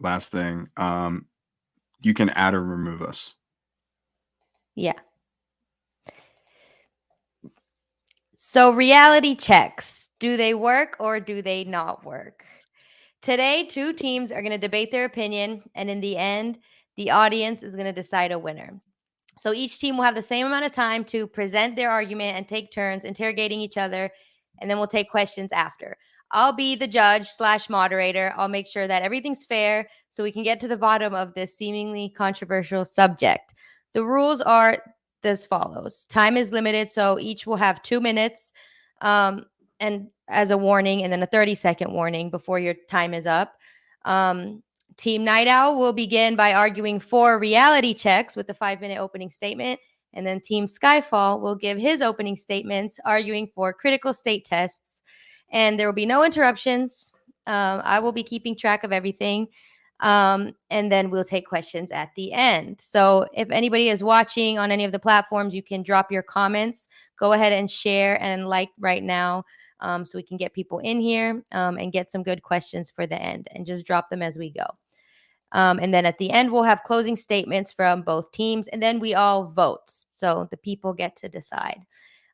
last thing. You can add or remove us. Yeah. So reality checks, do they work or do they not work? Today, two teams are going to debate their opinion, and in the end, the audience is going to decide a winner. So each team will have the same amount of time to present their argument and take turns interrogating each other, and then we'll take questions after. I'll be the judge / moderator. I'll make sure that everything's fair so we can get to the bottom of this seemingly controversial subject. The rules are as follows. Time is limited, so each will have 2 minutes and as a warning, and then a 30-second warning before your time is up. Team Night Owl will begin by arguing for reality checks with the 5-minute opening statement. And then Team Skyfall will give his opening statements, arguing for critical state tests. And there will be no interruptions. I will be keeping track of everything. And then we'll take questions at the end. So if anybody is watching on any of the platforms, you can drop your comments. Go ahead and share and like right now, so we can get people in here and get some good questions for the end, and just drop them as we go. And then at the end, we'll have closing statements from both teams, and then we all vote. So the people get to decide.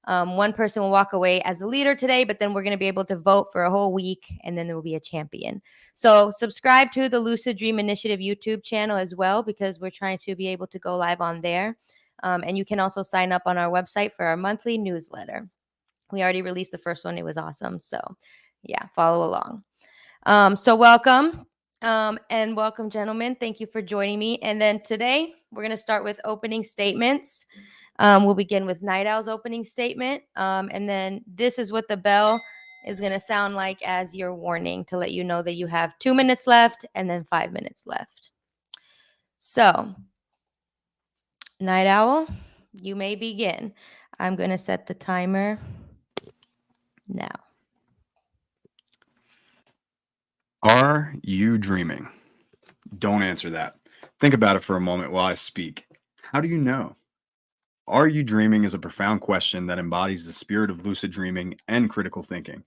One person will walk away as a leader today, but then we're going to be able to vote for a whole week, and then there will be a champion. So subscribe to the Lucid Dream Initiative YouTube channel as well, because we're trying to be able to go live on there. And you can also sign up on our website for our monthly newsletter. We already released the first one. It was awesome. So yeah, follow along. So welcome. And welcome, gentlemen. Thank you for joining me. And then today, we're going to start with opening statements. We'll begin with Night Owl's opening statement. And then this is what the bell is going to sound like as your warning to let you know that you have 2 minutes left and then 5 minutes left. So, Night Owl, you may begin. I'm going to set the timer now. Are you dreaming? Don't answer that. Think about it for a moment while I speak. How do you know? Are you dreaming is a profound question that embodies the spirit of lucid dreaming and critical thinking.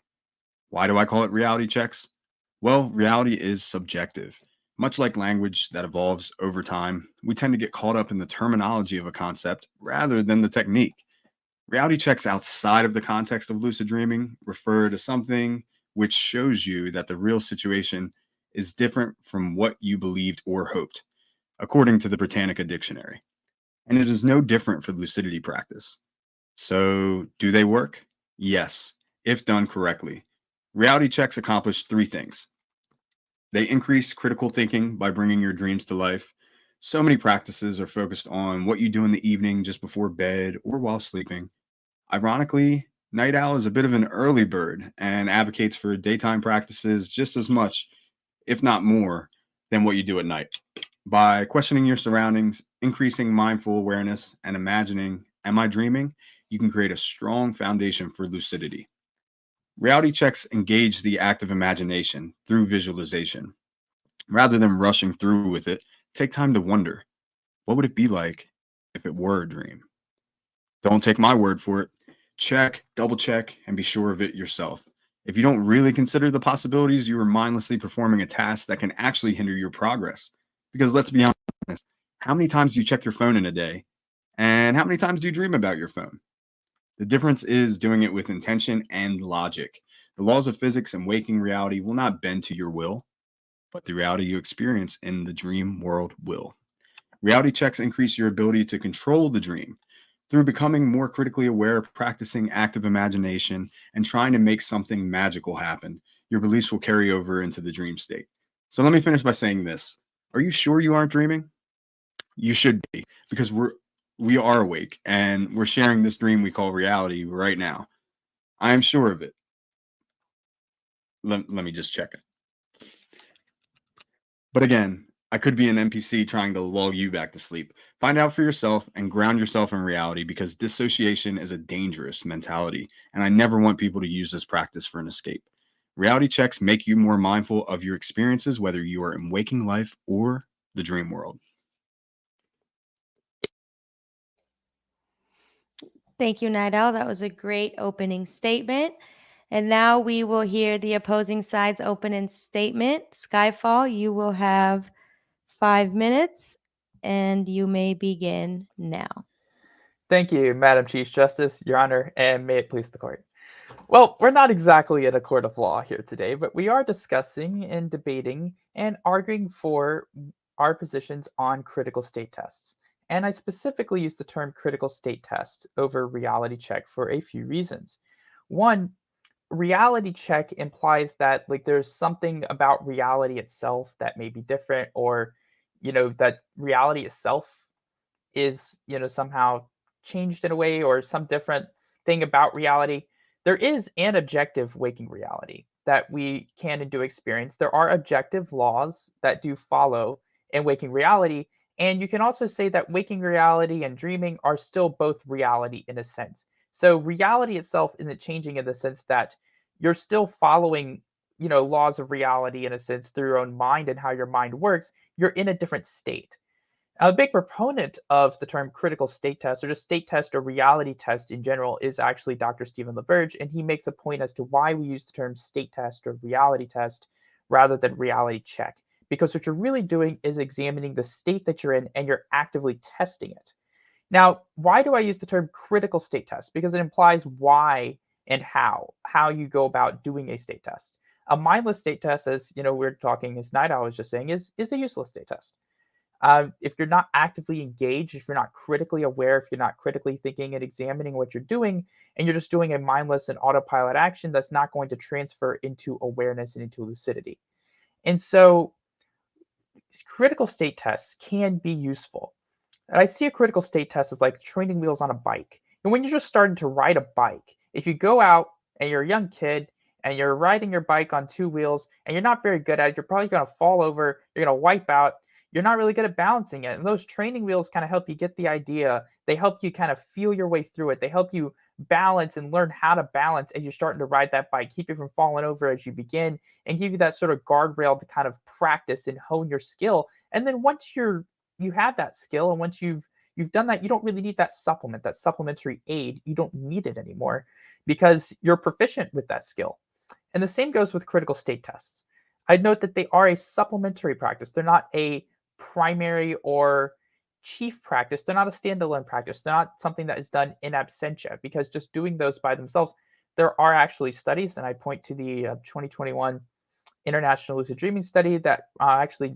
Why do I call it reality checks? Well, reality is subjective. Much like language that evolves over time, we tend to get caught up in the terminology of a concept rather than the technique. Reality checks outside of the context of lucid dreaming refer to something which shows you that the real situation is different from what you believed or hoped, according to the Britannica Dictionary. And it is no different for lucidity practice. So, do they work? Yes, if done correctly. Reality checks accomplish three things. They increase critical thinking by bringing your dreams to life. So many practices are focused on what you do in the evening just before bed or while sleeping. Ironically, Night Owl is a bit of an early bird and advocates for daytime practices just as much, if not more, than what you do at night. By questioning your surroundings, increasing mindful awareness, and imagining, am I dreaming? You can create a strong foundation for lucidity. Reality checks engage the active imagination through visualization. Rather than rushing through with it, take time to wonder, what would it be like if it were a dream? Don't take my word for it. Check, double check, and be sure of it yourself. If you don't really consider the possibilities, you are mindlessly performing a task that can actually hinder your progress. Because let's be honest, how many times do you check your phone in a day? And how many times do you dream about your phone? The difference is doing it with intention and logic. The laws of physics and waking reality will not bend to your will, but the reality you experience in the dream world will. Reality checks increase your ability to control the dream through becoming more critically aware, practicing active imagination, and trying to make something magical happen. Your beliefs will carry over into the dream state. So let me finish by saying this. Are you sure you aren't dreaming? You should be, because we are awake and we're sharing this dream we call reality right now. I am sure of it. Let me just check it. But again, I could be an NPC trying to lull you back to sleep. Find out for yourself and ground yourself in reality, because dissociation is a dangerous mentality, and I never want people to use this practice for an escape. Reality checks make you more mindful of your experiences, whether you are in waking life or the dream world. Thank you, Night Owl. That was a great opening statement. And now we will hear the opposing side's opening statement. Skyfall, you will have 5 minutes, and you may begin now. Thank you, Madam Chief Justice, Your Honor, and may it please the court. Well, we're not exactly in a court of law here today, but we are discussing and debating and arguing for our positions on critical state tests. And I specifically use the term critical state test over reality check for a few reasons. One, reality check implies that there's something about reality itself that may be different, or that reality itself is somehow changed in a way, or some different thing about reality. There is an objective waking reality that we can and do experience. There are objective laws that do follow in waking reality, and you can also say that waking reality and dreaming are still both reality in a sense. So reality itself isn't changing in the sense that you're still following laws of reality in a sense through your own mind and how your mind works. You're in a different state. A big proponent of the term critical state test, or just state test or reality test in general, is actually Dr. Stephen LaBerge, and he makes a point as to why we use the term state test or reality test rather than reality check. Because what you're really doing is examining the state that you're in, and you're actively testing it. Now, why do I use the term critical state test? Because it implies why and how you go about doing a state test. A mindless state test, as we're talking, as Night Owl was just saying, is a useless state test. If you're not actively engaged, if you're not critically aware, if you're not critically thinking and examining what you're doing, and you're just doing a mindless and autopilot action, that's not going to transfer into awareness and into lucidity. And so critical state tests can be useful. And I see a critical state test as like training wheels on a bike. And when you're just starting to ride a bike, if you go out and you're a young kid and you're riding your bike on two wheels and you're not very good at it, you're probably going to fall over, you're going to wipe out, you're not really good at balancing it. And those training wheels kind of help you get the idea. They help you kind of feel your way through it. They help you balance and learn how to balance as you're starting to ride that bike, keep you from falling over as you begin, and give you that sort of guardrail to kind of practice and hone your skill. And then once you have that skill, and once you've done that, you don't really need that supplement, that supplementary aid. You don't need it anymore because you're proficient with that skill. And the same goes with critical state tests. I'd note that they are a supplementary practice. They're not a primary or chief practice. They're not a standalone practice. They're not something that is done in absentia, because just doing those by themselves, there are actually studies, and I point to the 2021 International Lucid Dreaming Study that actually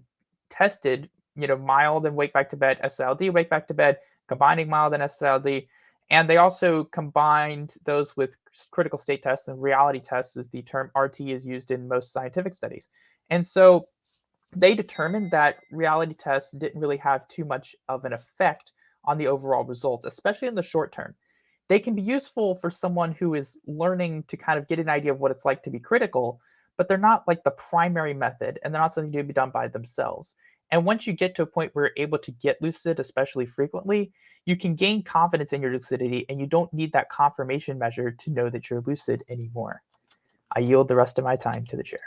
tested, mild and wake back to bed SLD, wake back to bed, combining mild and SLD. And they also combined those with critical state tests and reality tests, as the term RT is used in most scientific studies. And so they determined that reality tests didn't really have too much of an effect on the overall results, especially in the short term. They can be useful for someone who is learning to kind of get an idea of what it's like to be critical, but they're not like the primary method, and they're not something to be done by themselves. And once you get to a point where you're able to get lucid, especially frequently, you can gain confidence in your lucidity, and you don't need that confirmation measure to know that you're lucid anymore. I yield the rest of my time to the chair.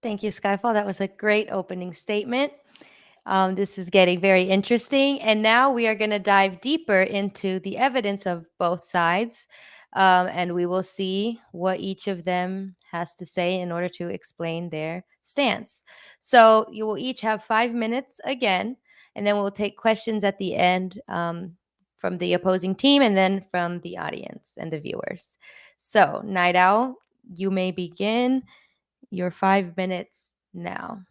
Thank you, Skyfall. That was a great opening statement. This is getting very interesting. And now we are going to dive deeper into the evidence of both sides. And we will see what each of them has to say in order to explain their stance. So you will each have 5 minutes again, and then we'll take questions at the end from the opposing team and then from the audience and the viewers. So, Night Owl, you may begin your 5 minutes now.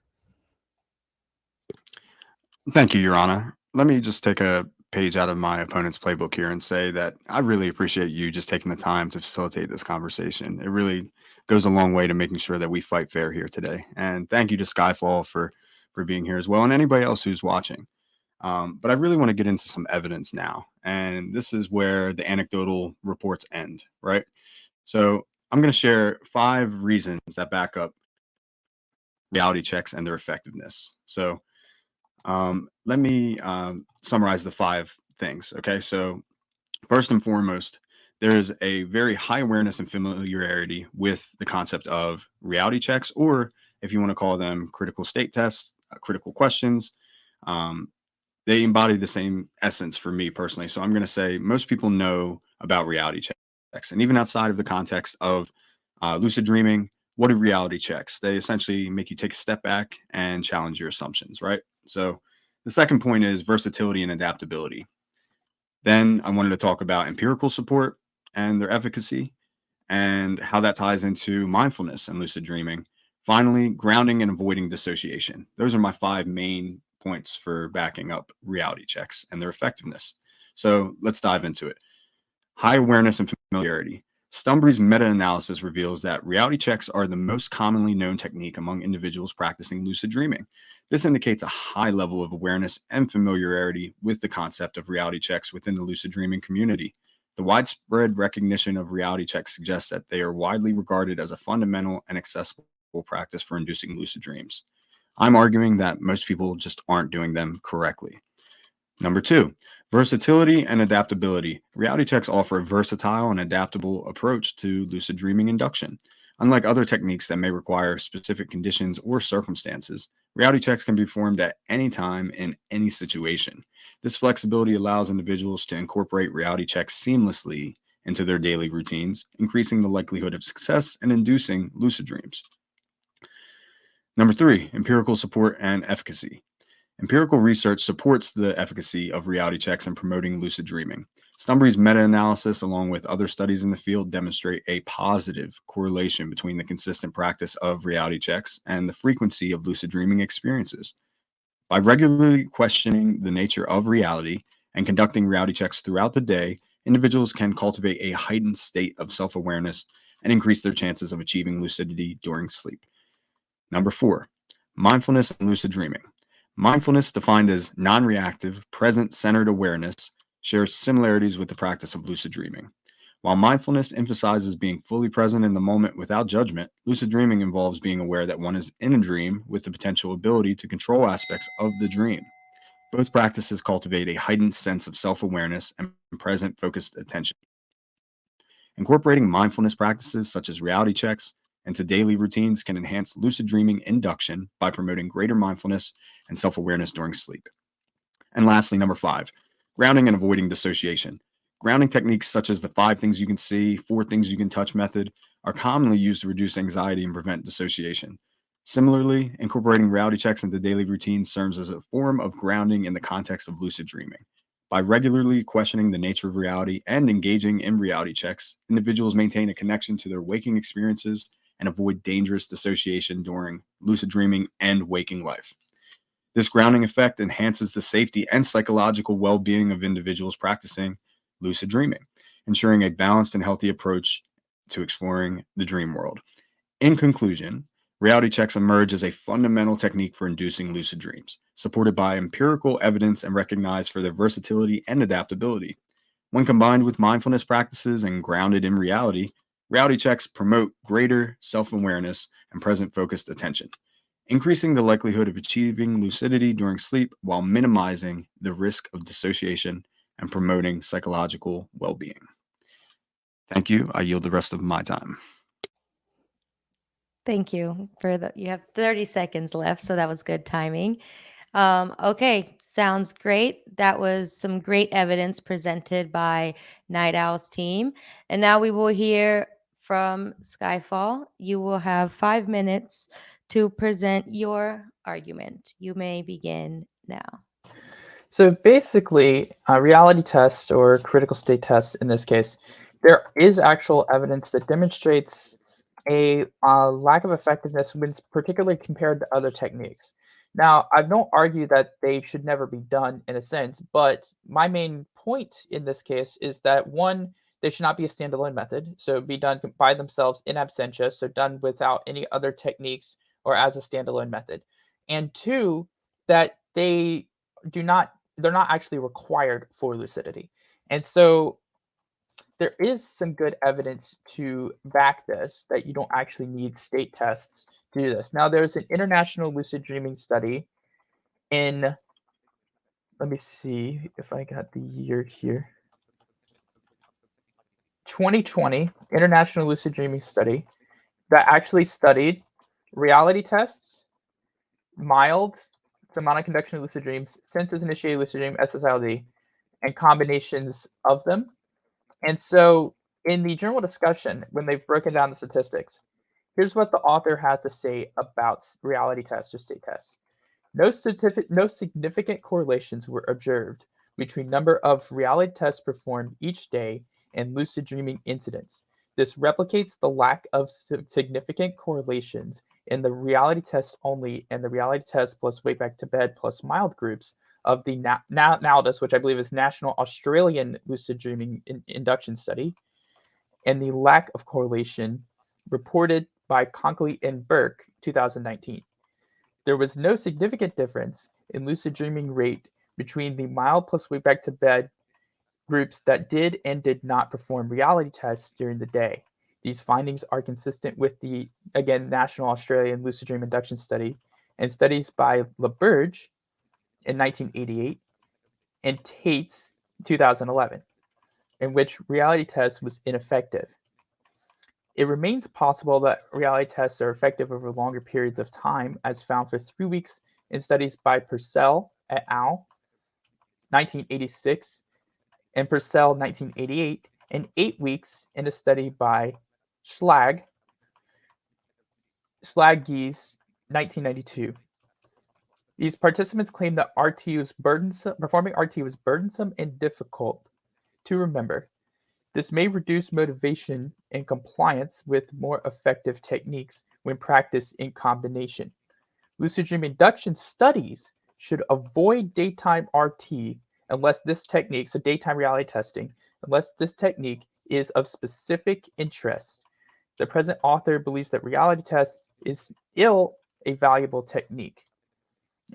Thank you, Your Honor. Let me just take a page out of my opponent's playbook here and say that I really appreciate you just taking the time to facilitate this conversation. It really goes a long way to making sure that we fight fair here today. And thank you to Skyfall for being here as well, and anybody else who's watching. But I really want to get into some evidence now. And this is where the anecdotal reports end, right? So I'm going to share 5 reasons that back up reality checks and their effectiveness. So let me summarize the 5 things. Okay, so first and foremost, there is a very high awareness and familiarity with the concept of reality checks, or if you want to call them critical state tests, critical questions. They embody the same essence for me personally. So I'm going to say most people know about reality checks. And even outside of the context of lucid dreaming, what are reality checks? They essentially make you take a step back and challenge your assumptions, right? So the second point is versatility and adaptability. Then I wanted to talk about empirical support and their efficacy and how that ties into mindfulness and lucid dreaming. Finally, grounding and avoiding dissociation. Those are my 5 main points for backing up reality checks and their effectiveness. So let's dive into it. High awareness and familiarity. Stumbry's meta-analysis reveals that reality checks are the most commonly known technique among individuals practicing lucid dreaming. This indicates a high level of awareness and familiarity with the concept of reality checks within the lucid dreaming community. The widespread recognition of reality checks suggests that they are widely regarded as a fundamental and accessible practice for inducing lucid dreams. I'm arguing that most people just aren't doing them correctly. Number 2, versatility and adaptability. Reality checks offer a versatile and adaptable approach to lucid dreaming induction. Unlike other techniques that may require specific conditions or circumstances, reality checks can be performed at any time in any situation. This flexibility allows individuals to incorporate reality checks seamlessly into their daily routines, increasing the likelihood of success and inducing lucid dreams. Number 3, empirical support and efficacy. Empirical research supports the efficacy of reality checks in promoting lucid dreaming. Stumbry's meta-analysis, along with other studies in the field, demonstrate a positive correlation between the consistent practice of reality checks and the frequency of lucid dreaming experiences. By regularly questioning the nature of reality and conducting reality checks throughout the day, individuals can cultivate a heightened state of self-awareness and increase their chances of achieving lucidity during sleep. Number 4, mindfulness and lucid dreaming. Mindfulness, defined as non-reactive, present-centered awareness, shares similarities with the practice of lucid dreaming. While mindfulness emphasizes being fully present in the moment without judgment, lucid dreaming involves being aware that one is in a dream with the potential ability to control aspects of the dream. Both practices cultivate a heightened sense of self-awareness and present, focused attention. Incorporating mindfulness practices such as reality checks into daily routines can enhance lucid dreaming induction by promoting greater mindfulness and self-awareness during sleep. And lastly, number 5, grounding and avoiding dissociation. Grounding techniques such as the 5 things you can see, 4 things you can touch method are commonly used to reduce anxiety and prevent dissociation. Similarly, incorporating reality checks into daily routines serves as a form of grounding in the context of lucid dreaming. By regularly questioning the nature of reality and engaging in reality checks, individuals maintain a connection to their waking experiences and avoid dangerous dissociation during lucid dreaming and waking life. This grounding effect enhances the safety and psychological well-being of individuals practicing lucid dreaming, ensuring a balanced and healthy approach to exploring the dream world. In conclusion, reality checks emerge as a fundamental technique for inducing lucid dreams, supported by empirical evidence and recognized for their versatility and adaptability. When combined with mindfulness practices and grounded in reality, reality checks promote greater self-awareness and present-focused attention, increasing the likelihood of achieving lucidity during sleep while minimizing the risk of dissociation and promoting psychological well-being. Thank you. I yield the rest of my time. Thank you you have 30 seconds left, so that was good timing. Okay, sounds great. That was some great evidence presented by Night Owl's team. And now we will hear from Skyfall. You will have 5 minutes to present your argument. You may begin now. So basically, reality tests or critical state tests in this case, there is actual evidence that demonstrates a lack of effectiveness when particularly compared to other techniques. Now, I don't argue that they should never be done in a sense, but my main point in this case is that one, they should not be a standalone method, so be done by themselves in absentia, so done without any other techniques or as a standalone method. And two, that they're not actually required for lucidity. And so there is some good evidence to back this, that you don't actually need state tests to do this. Now, there's an international lucid dreaming study in, let me see if I got the year here, 2020 International Lucid Dreaming Study that actually studied reality tests, mild somatic conduction of lucid dreams, senses-initiated lucid dream, SSILD, and combinations of them. And so In the journal discussion, when they've broken down the statistics, here's what the author had to say about reality tests or state tests. No significant correlations were observed between number of reality tests performed each day and lucid dreaming incidents. This replicates the lack of significant correlations in the reality tests only and the reality test plus wake back to bed plus mild groups of the NALDIS, which I believe is National Australian Lucid Dreaming Induction Study, and the lack of correlation reported by Conkley and Burke 2019. There was no significant difference in lucid dreaming rate between the mild plus wake back to bed groups that did and did not perform reality tests during the day. These findings are consistent with the, again, National Australian Lucid Dream Induction Study and studies by LaBerge in 1988 and Tate's 2011, in which reality test was ineffective. It remains possible that reality tests are effective over longer periods of time, as found for 3 weeks in studies by Purcell et al. 1986 and Purcell 1988, and 8 weeks in a study by Schlaggies 1992. These participants claimed that performing RT was burdensome and difficult to remember. This may reduce motivation and compliance with more effective techniques when practiced in combination. Lucid dream induction studies should avoid daytime RT unless this technique, so daytime reality testing, unless this technique is of specific interest. The present author believes that reality tests is still a valuable technique.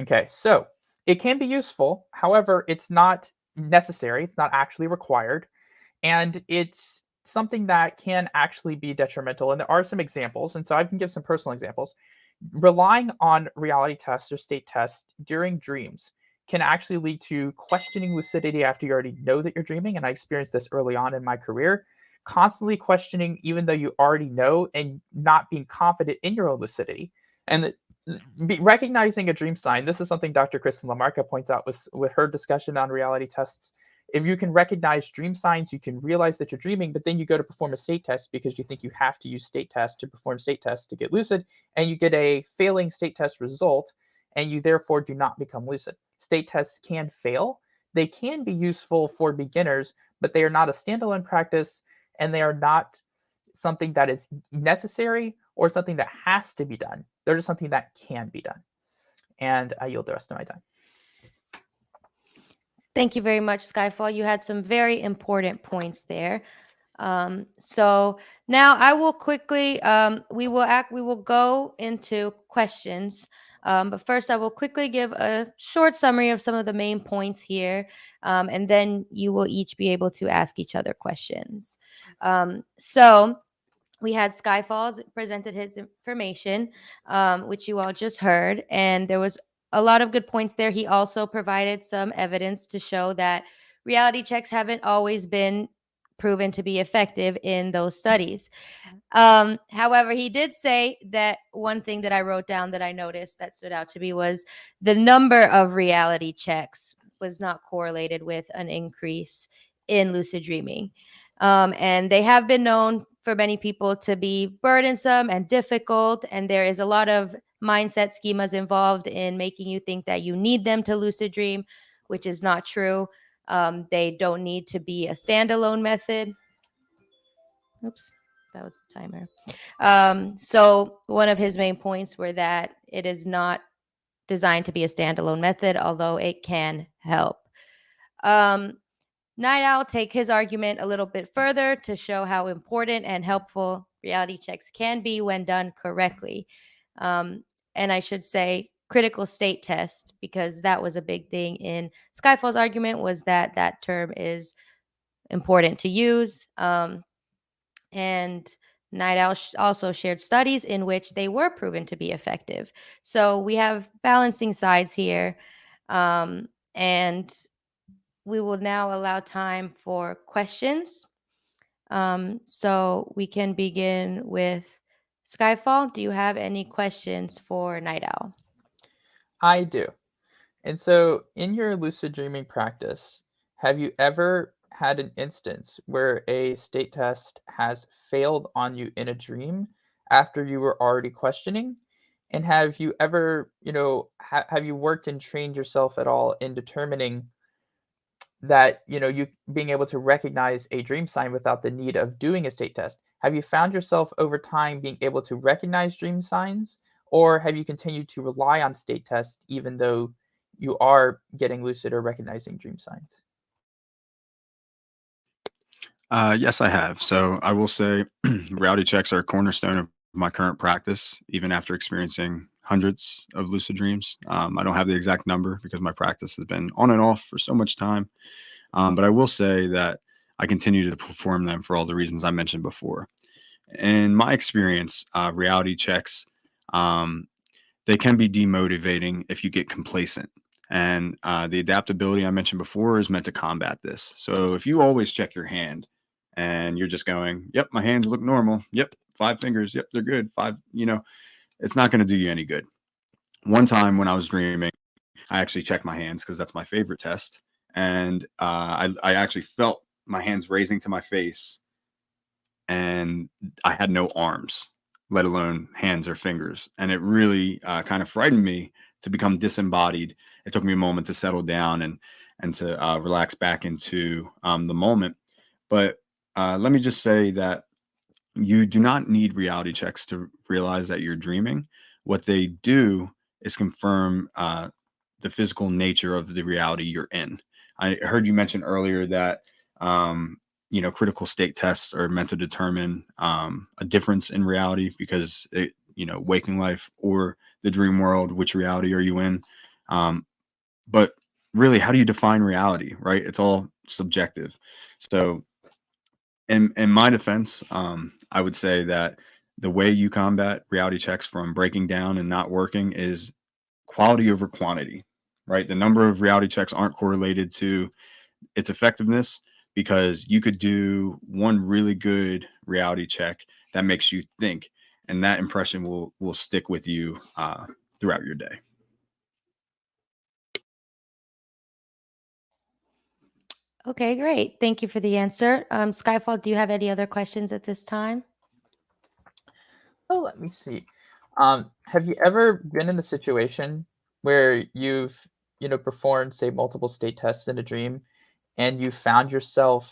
Okay, so it can be useful. However, it's not necessary. It's not actually required. And it's something that can actually be detrimental. And there are some examples. And so I can give some personal examples. Relying on reality tests or state tests during dreams can actually lead to questioning lucidity after you already know that you're dreaming. And I experienced this early on in my career, constantly questioning even though you already know and not being confident in your own lucidity. And recognizing a dream sign, this is something Dr. Kristen Lamarca points out with her discussion on reality tests. If you can recognize dream signs, you can realize that you're dreaming, but then you go to perform a state test because you think you have to use state tests to perform state tests to get lucid, and you get a failing state test result, and you therefore do not become lucid. State tests can fail. They can be useful for beginners, but they are not a standalone practice, and they are not something that is necessary or something that has to be done. They're just something that can be done. And I yield the rest of my time. Thank you very much, Skyfall. You had some very important points there. So now I will quickly, we will go into questions. But first, I will quickly give a short summary of some of the main points here, and then you will each be able to ask each other questions. So we had Skyfalls presented his information, which you all just heard, and there was a lot of good points there. He also provided some evidence to show that reality checks haven't always been proven to be effective in those studies. However, he did say that one thing that I wrote down that I noticed that stood out to me was the number of reality checks was not correlated with an increase in lucid dreaming. And they have been known for many people to be burdensome and difficult. And there is a lot of mindset schemas involved in making you think that you need them to lucid dream, which is not true. They don't need to be a standalone method. Oops, that was the timer. So one of his main points were that it is not designed to be a standalone method, although it can help. Night Owl take his argument a little bit further to show how important and helpful reality checks can be when done correctly. And I should say critical state test, because that was a big thing in Skyfall's argument, was that that term is important to use. And Night Owl also shared studies in which they were proven to be effective. So we have balancing sides here. And we will now allow time for questions. So we can begin with Skyfall. Do you have any questions for Night Owl? I do. And so in your lucid dreaming practice, have you ever had an instance where a state test has failed on you in a dream after you were already questioning? And have you ever, have you worked and trained yourself at all in determining that, you being able to recognize a dream sign without the need of doing a state test? Have you found yourself over time being able to recognize dream signs, or have you continued to rely on state tests even though you are getting lucid or recognizing dream signs? Yes, I have. So I will say reality checks are a cornerstone of my current practice, even after experiencing hundreds of lucid dreams. I don't have the exact number because my practice has been on and off for so much time. But I will say that I continue to perform them for all the reasons I mentioned before. In my experience, reality checks, um, they can be demotivating if you get complacent. And the adaptability I mentioned before is meant to combat this. So if you always check your hand and you're just going, yep, my hands look normal. Yep, 5 fingers. Yep, they're good. Five, it's not going to do you any good. One time when I was dreaming, I actually checked my hands because that's my favorite test. And I actually felt my hands raising to my face, and I had no arms, let alone hands or fingers. And it really kind of frightened me to become disembodied. It took me a moment to settle down and to relax back into the moment. But let me just say that you do not need reality checks to realize that you're dreaming. What they do is confirm the physical nature of the reality you're in. I heard you mention earlier that critical state tests are meant to determine a difference in reality because waking life or the dream world, which reality are you in? But really, how do you define reality, right? It's all subjective. So in my defense, I would say that the way you combat reality checks from breaking down and not working is quality over quantity, right? The number of reality checks aren't correlated to its effectiveness, because you could do one really good reality check that makes you think, and that impression will stick with you throughout your day. Okay, great. Thank you for the answer. Skyfall, do you have any other questions at this time? Oh, let me see. Have you ever been in a situation where you've, performed, say, multiple state tests in a dream, and you found yourself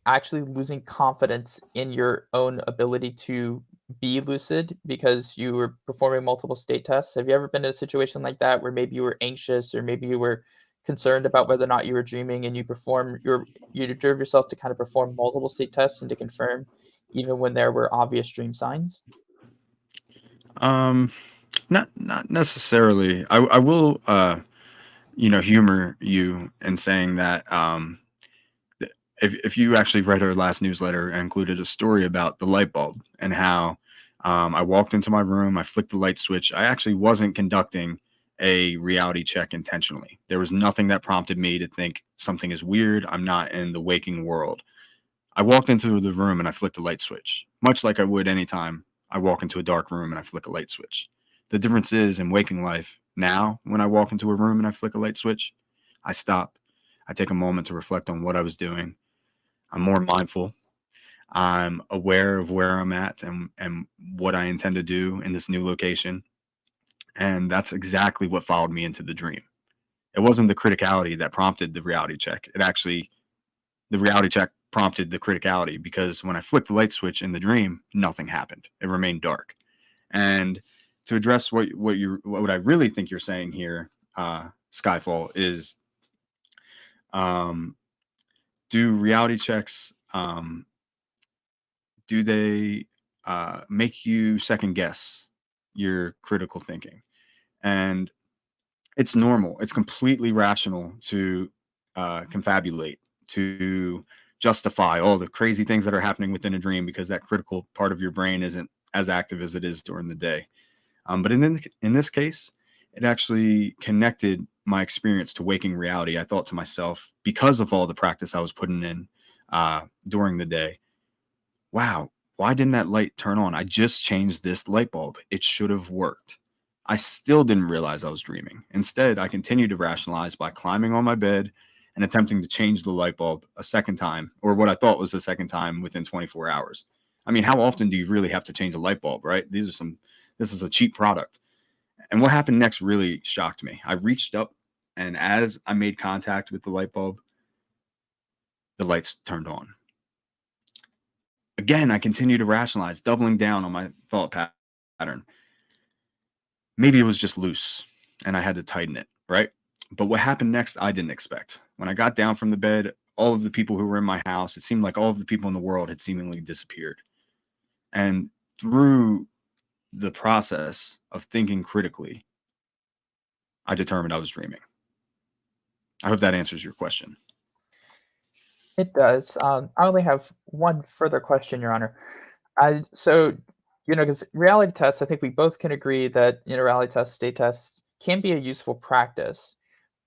actually losing confidence in your own ability to be lucid because you were performing multiple state tests? Have you ever been in a situation like that where maybe you were anxious or maybe you were concerned about whether or not you were dreaming, and you drove yourself to kind of perform multiple state tests and to confirm even when there were obvious dream signs? Um, not necessarily. I will humor you in saying that if you actually read our last newsletter, I included a story about the light bulb and how I walked into my room, I flicked the light switch. I actually wasn't conducting a reality check intentionally. There was nothing that prompted me to think something is weird. I'm not in the waking world. I walked into the room and I flicked the light switch, much like I would anytime I walk into a dark room and I flick a light switch. The difference is in waking life, now when I walk into a room and I flick a light switch, I stop. I take a moment to reflect on what I was doing. I'm more mindful. I'm aware of where I'm at and what I intend to do in this new location. And that's exactly what followed me into the dream. It wasn't the criticality that prompted the reality check. The reality check prompted the criticality, because when I flicked the light switch in the dream, nothing happened. It remained dark. And to address what I really think you're saying here, Skyfall, is do reality checks do they make you second guess your critical thinking? And it's normal. It's completely rational to confabulate, to justify all the crazy things that are happening within a dream because that critical part of your brain isn't as active as it is during the day. But in this case, it actually connected my experience to waking reality. I thought to myself, because of all the practice I was putting in during the day, wow, why didn't that light turn on? I just changed this light bulb. It should have worked. I still didn't realize I was dreaming. Instead, I continued to rationalize by climbing on my bed and attempting to change the light bulb a second time, or what I thought was the second time, within 24 hours. I mean, how often do you really have to change a light bulb, right? This is a cheap product. And what happened next really shocked me. I reached up, and as I made contact with the light bulb, the lights turned on. Again, I continued to rationalize, doubling down on my thought pattern. Maybe it was just loose and I had to tighten it, right? But what happened next, I didn't expect. When I got down from the bed, all of the people who were in my house, it seemed like all of the people in the world had seemingly disappeared. And through the process of thinking critically, I determined I was dreaming. I hope that answers your question. It does. I only have one further question, Your Honor. So, because reality tests, I think we both can agree that reality tests, state tests can be a useful practice.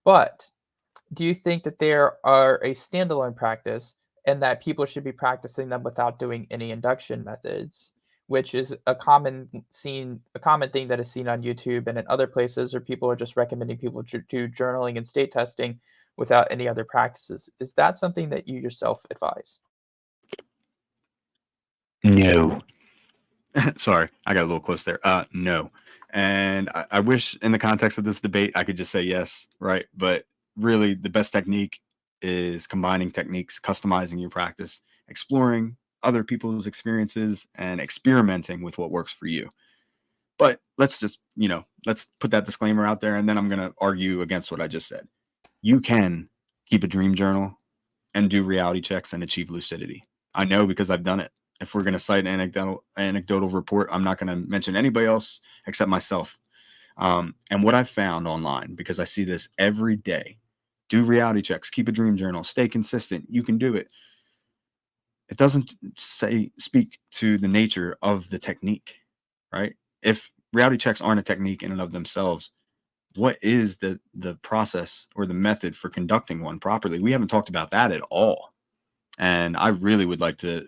But do you think that they are a standalone practice and that people should be practicing them without doing any induction methods, which is a common thing that is seen on YouTube and in other places, where people are just recommending people to do journaling and state testing without any other practices? Is that something that you yourself advise? No. Sorry, I got a little close there. No. And I wish in the context of this debate, I could just say yes, right? But really, the best technique is combining techniques, customizing your practice, exploring other people's experiences, and experimenting with what works for you. But let's just, let's put that disclaimer out there, and then I'm going to argue against what I just said. You can keep a dream journal and do reality checks and achieve lucidity. I know because I've done it. If we're going to cite an anecdotal report, I'm not going to mention anybody else except myself. And what I've found online, because I see this every day, do reality checks, keep a dream journal, stay consistent. You can do it. It doesn't speak to the nature of the technique, right? If reality checks aren't a technique in and of themselves, what is the process or the method for conducting one properly? We haven't talked about that at all. And I really would like to,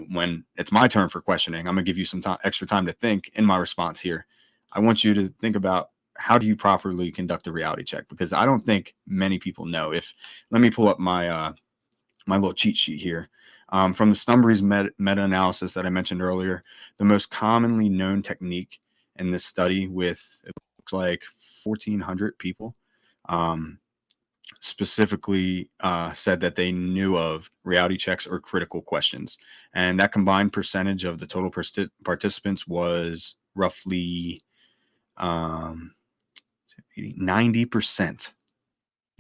when it's my turn for questioning, I'm gonna give you some extra time to think in my response here. I want you to think about, how do you properly conduct a reality check? Because I don't think many people know. Let me pull up my my little cheat sheet here. From the Stumbry's meta-analysis that I mentioned earlier, the most commonly known technique in this study, with it looks like 1,400 people, specifically said that they knew of reality checks or critical questions. And that combined percentage of the total participants was roughly 90%.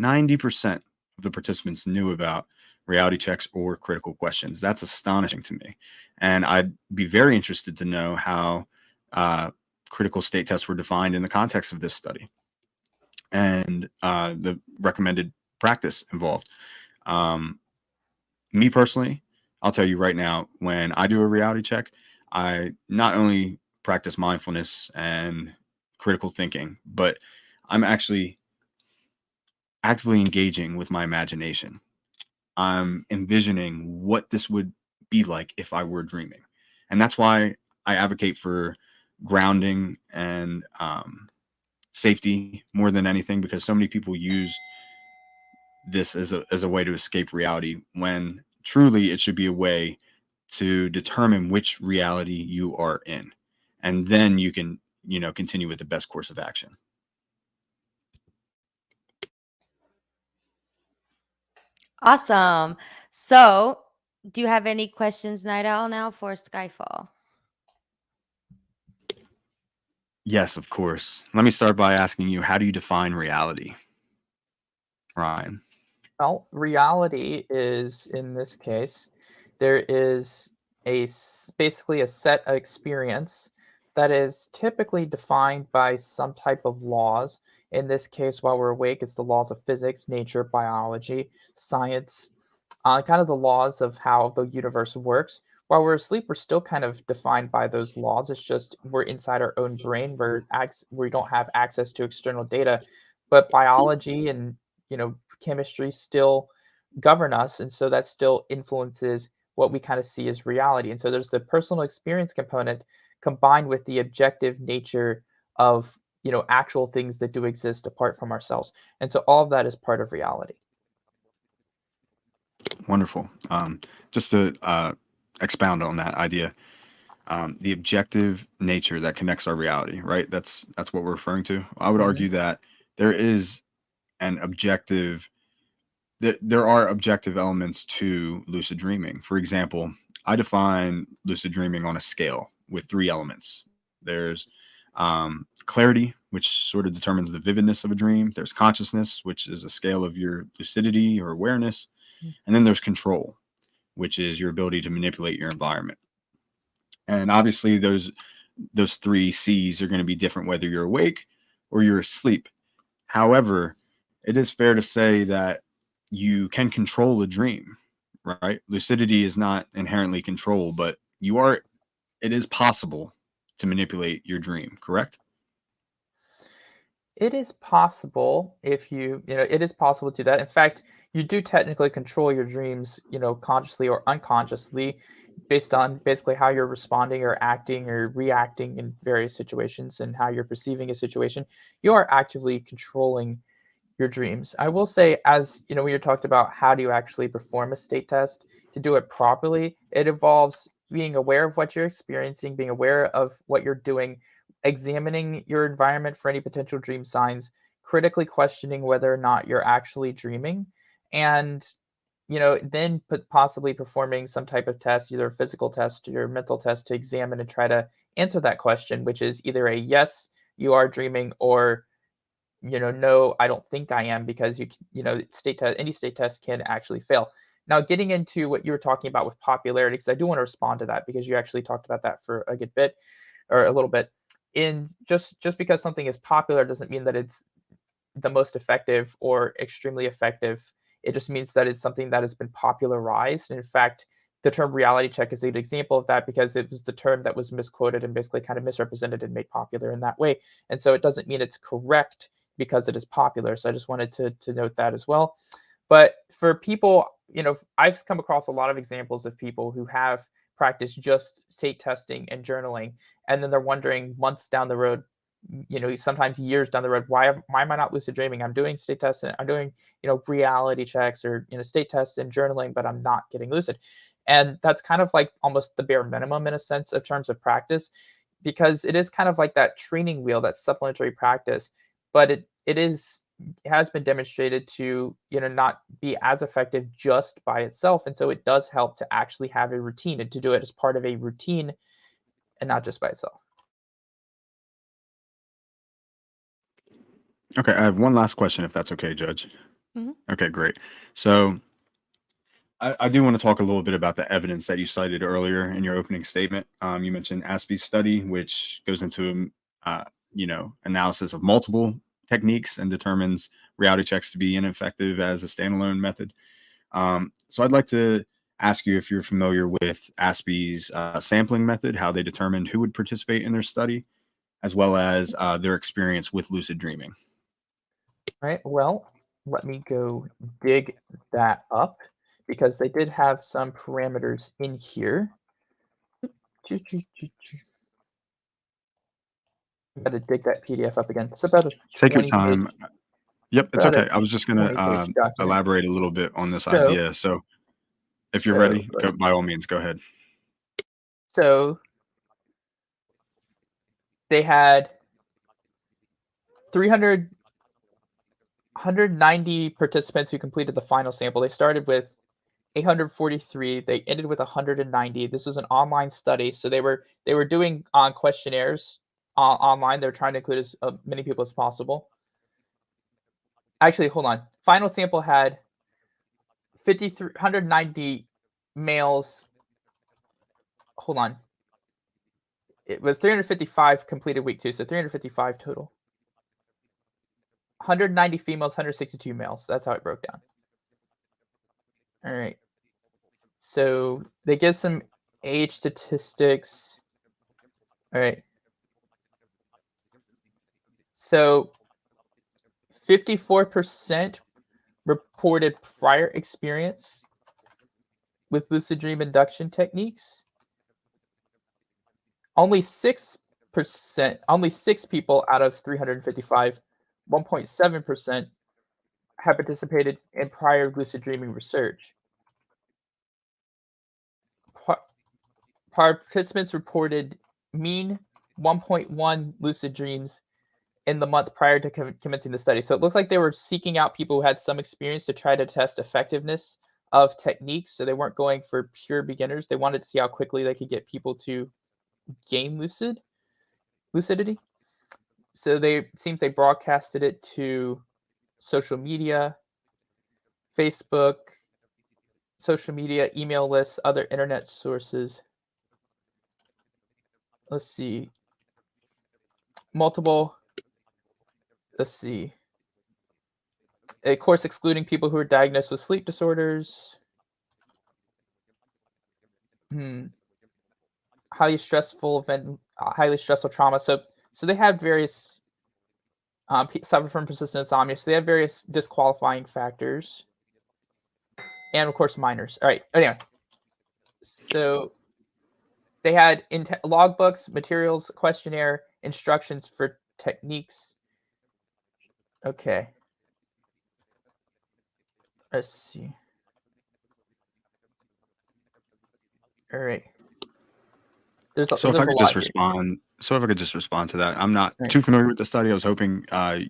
90% of the participants knew about reality checks or critical questions. That's astonishing to me. And I'd be very interested to know how critical state tests were defined in the context of this study, and the recommended practice involved. Me personally, I'll tell you right now, when I do a reality check, I not only practice mindfulness and critical thinking, but I'm actually actively engaging with my imagination. I'm envisioning what this would be like if I were dreaming. And that's why I advocate for grounding and safety more than anything, because so many people use this as a way to escape reality, when truly it should be a way to determine which reality you are in. And then you can, continue with the best course of action. Awesome. So, do you have any questions, Night Owl, now for Skyfall? Yes, of course. Let me start by asking you, how do you define reality, Ryan? Well, reality is, in this case, there is basically a set of experience that is typically defined by some type of laws. In this case, while we're awake, it's the laws of physics, nature, biology, science, kind of the laws of how the universe works. While we're asleep, we're still kind of defined by those laws. It's just we're inside our own brain, we don't have access to external data, but biology and chemistry still govern us, and so that still influences what we kind of see as reality. And so there's the personal experience component combined with the objective nature of actual things that do exist apart from ourselves, and so all of that is part of reality. Wonderful. Just to expound on that idea, the objective nature that connects our reality, right? That's what we're referring to. I would Mhm. argue that there is an objective. There are objective elements to lucid dreaming. For example, I define lucid dreaming on a scale with three elements. There's clarity, which sort of determines the vividness of a dream. There's consciousness, which is a scale of your lucidity or awareness. And then there's control, which is your ability to manipulate your environment. And obviously, those three C's are going to be different whether you're awake or you're asleep. However, it is fair to say that you can control a dream, right? Lucidity is not inherently control, but it is possible to manipulate your dream, correct? It is possible if it is possible to do that. In fact, you do technically control your dreams, consciously or unconsciously based on basically how you're responding or acting or reacting in various situations and how you're perceiving a situation. You are actively controlling your dreams. I will say, as when you talked about how do you actually perform a state test, to do it properly, it involves being aware of what you're experiencing, being aware of what you're doing, examining your environment for any potential dream signs, critically questioning whether or not you're actually dreaming, and then possibly performing some type of test, either a physical test or a mental test, to examine and try to answer that question, which is either a yes, you are dreaming, or no, I don't think I am, because any state test can actually fail. Now, getting into what you were talking about with popularity, because I do want to respond to that, because you actually talked about that for a good bit, or a little bit. In just because something is popular doesn't mean that it's the most effective or extremely effective. It just means that it's something that has been popularized. And in fact, the term reality check is a good example of that, because it was the term that was misquoted and basically kind of misrepresented and made popular in that way. And so it doesn't mean it's correct because it is popular. So I just wanted to note that as well. But for people, I've come across a lot of examples of people who have practiced just state testing and journaling, and then they're wondering months down the road, sometimes years down the road, why am I not lucid dreaming? I'm doing state tests, and I'm doing, reality checks, or, state tests and journaling, but I'm not getting lucid. And that's kind of like almost the bare minimum in a sense of terms of practice, because it is kind of like that training wheel, that supplementary practice, but it has been demonstrated to, not be as effective just by itself. And so it does help to actually have a routine and to do it as part of a routine and not just by itself. Okay, I have one last question, if that's okay, Judge. Mhm. Okay, great. So I do want to talk a little bit about the evidence that you cited earlier in your opening statement. You mentioned Aspie's study, which goes into analysis of multiple techniques and determines reality checks to be ineffective as a standalone method. So I'd like to ask you if you're familiar with Aspie's sampling method, how they determined who would participate in their study, as well as their experience with lucid dreaming. Right. Well, let me go dig that up, because they did have some parameters in here. Got to dig that PDF up again. It's about a Take your 20-page, time. Yep, it's about a okay. I was just going to 20-page document. elaborate a little bit on this So, idea. So if you're so ready, by all means, go ahead. So they had 300, 190 participants who completed the final sample. They started with 843. They ended with 190. This was an online study, so they were doing questionnaires online. They were trying to include as many people as possible. Actually, hold on. Final sample had 190 males. Hold on. It was 355 completed week 2, so 355 total. 190 females, 162 males. That's how it broke down. All right. So they give some age statistics. All right. So 54% reported prior experience with lucid dream induction techniques. Only 6%, only 6 people out of 355, 1.7% have participated in prior lucid dreaming research. participants reported mean 1.1 lucid dreams in the month prior to commencing the study. So it looks like they were seeking out people who had some experience to try to test effectiveness of techniques. So they weren't going for pure beginners. They wanted to see how quickly they could get people to gain lucidity. So it seems they broadcasted it to social media, Facebook, social media, email lists, other internet sources. Let's see. Of course, excluding people who are diagnosed with sleep disorders. Highly stressful trauma. So they had various suffer from persistent insomnia. So they have various disqualifying factors, and of course minors. All right. Anyway, so they had logbooks, materials, questionnaire, instructions for techniques. Okay. Let's see. All right. If I could just respond to that. I'm not too familiar with the study. I was hoping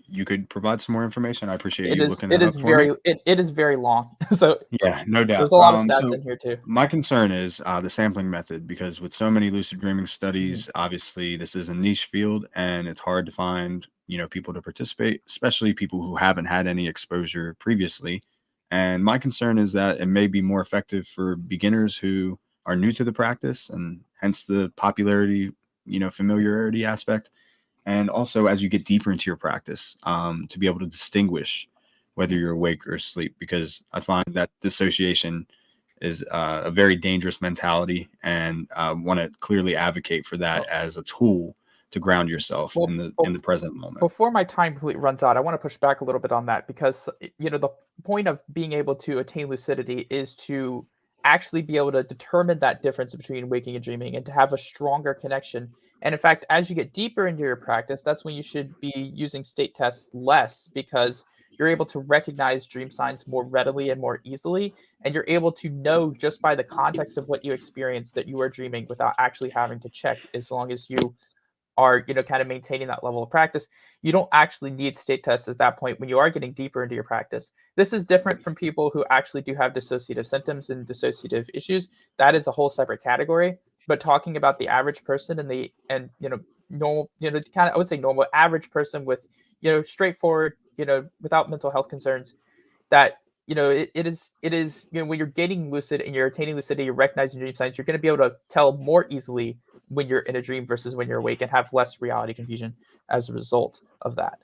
you could provide some more information. I appreciate you looking that up for me. It is very long. So yeah, no doubt. There's a lot of stats in here too. My concern is the sampling method, because with so many lucid dreaming studies, obviously this is a niche field and it's hard to find, people to participate, especially people who haven't had any exposure previously. And my concern is that it may be more effective for beginners who are new to the practice, and hence the popularity, familiarity aspect. And also as you get deeper into your practice, to be able to distinguish whether you're awake or asleep, because I find that dissociation is a very dangerous mentality, and want to clearly advocate for that as a tool to ground yourself in the present moment. Before my time completely runs out, I want to push back a little bit on that, because the point of being able to attain lucidity is to actually be able to determine that difference between waking and dreaming, and to have a stronger connection. And in fact, as you get deeper into your practice, that's when you should be using state tests less, because you're able to recognize dream signs more readily and more easily, and you're able to know just by the context of what you experienced that you are dreaming without actually having to check. As long as you are kind of maintaining that level of practice, you don't actually need state tests at that point when you are getting deeper into your practice. This is different from people who actually do have dissociative symptoms and dissociative issues. That is a whole separate category. But talking about the average person normal, I would say normal average person with straightforward, without mental health concerns, that it is when you're gaining lucid and you're attaining lucidity, you're recognizing dream signs, you're going to be able to tell more easily when you're in a dream versus when you're awake, and have less reality confusion as a result of that.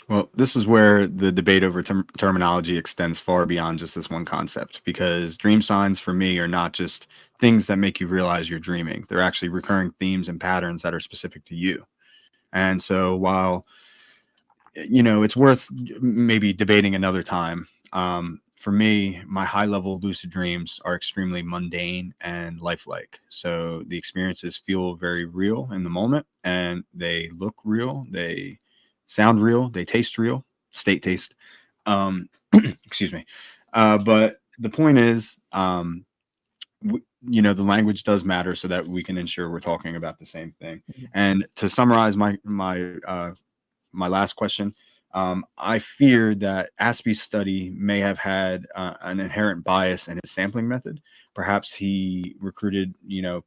Well, this is where the debate over terminology extends far beyond just this one concept, because dream signs for me are not just things that make you realize you're dreaming. They're actually recurring themes and patterns that are specific to you. And so while, it's worth maybe debating another time, for me, my high-level lucid dreams are extremely mundane and lifelike. So the experiences feel very real in the moment, and they look real. They sound real. They taste real. State taste. Excuse me. But the point is, the language does matter so that we can ensure we're talking about the same thing. And to summarize my last question, I fear that Aspie's study may have had an inherent bias in his sampling method. Perhaps he recruited,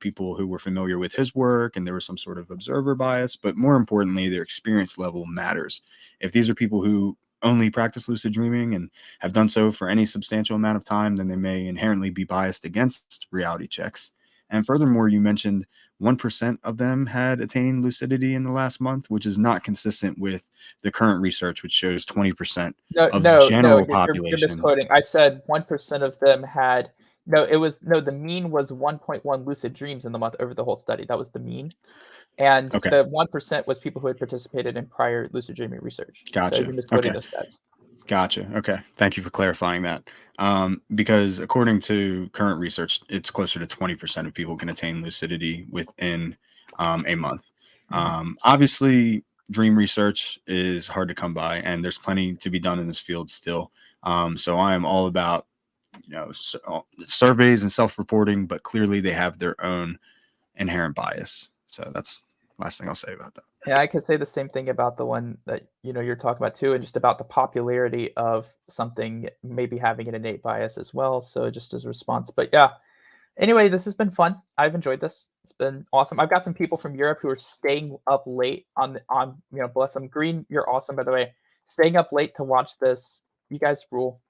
people who were familiar with his work, and there was some sort of observer bias. But more importantly, their experience level matters. If these are people who only practice lucid dreaming and have done so for any substantial amount of time, then they may inherently be biased against reality checks. And furthermore, you mentioned 1% of them had attained lucidity in the last month, which is not consistent with the current research, which shows 20% of general population. You're misquoting. I said 1% of them had. The mean was 1.1 lucid dreams in the month over the whole study. That was the mean. And the 1% was people who had participated in prior lucid dreaming research. Gotcha. So you're misquoting those stats. Gotcha. Okay. Thank you for clarifying that. Because according to current research, it's closer to 20% of people can attain lucidity within a month. Obviously, dream research is hard to come by, and there's plenty to be done in this field still. So I am all about, surveys and self-reporting, but clearly they have their own inherent bias. So that's the last thing I'll say about that. Yeah, I could say the same thing about the one that you're talking about too, and just about the popularity of something maybe having an innate bias as well. So just as a response, but yeah. Anyway, this has been fun. I've enjoyed this. It's been awesome. I've got some people from Europe who are staying up late on bless them. Green, you're awesome by the way. Staying up late to watch this. You guys rule.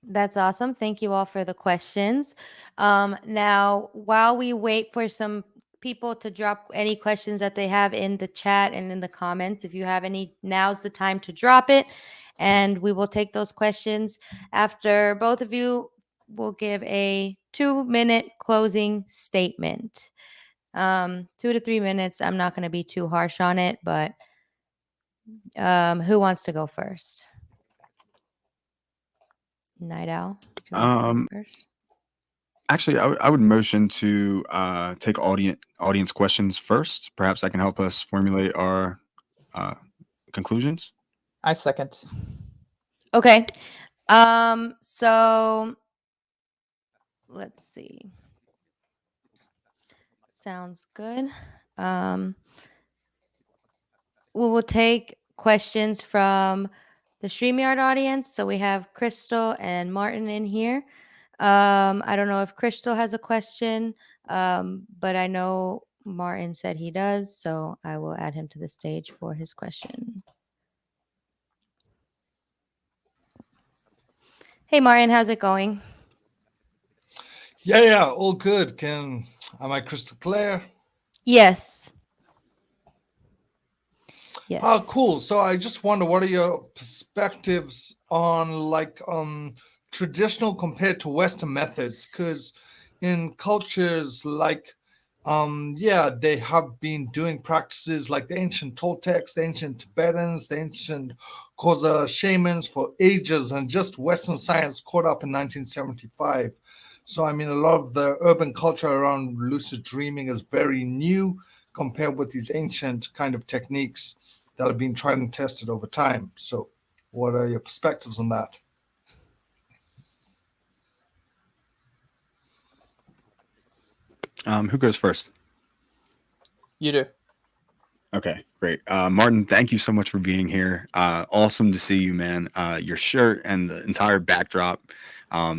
That's awesome. Thank you all for the questions. Now, while we wait for some people to drop any questions that they have in the chat and in the comments, if you have any, now's the time to drop it, and we will take those questions after both of you will give a 2-minute closing statement. 2 to 3 minutes. I'm not going to be too harsh on it, but who wants to go first? Night Owl, would you like to go first? Actually, I would motion to take audience questions first. Perhaps that can help us formulate our conclusions. I second. Okay. So let's see. Sounds good. We will take questions from the StreamYard audience. So we have Crystal and Martin in here. I don't know if Crystal has a question, but I know Martin said he does, so I will add him to the stage for his question. Hey, Martin, how's it going? Yeah, all good. Am I crystal clear? Yes. Yes. Oh, cool. So I just wonder, what are your perspectives on traditional compared to Western methods? Because in cultures like they have been doing practices like the ancient Toltecs, the ancient Tibetans, the ancient Xhosa shamans for ages, and just Western science caught up in 1975. So, I mean, a lot of the urban culture around lucid dreaming is very new compared with these ancient kind of techniques that have been tried and tested over time. So, what are your perspectives on that? Who goes first? You do. Okay, great. Martin, thank you so much for being here. Awesome to see you, man. Your shirt and the entire backdrop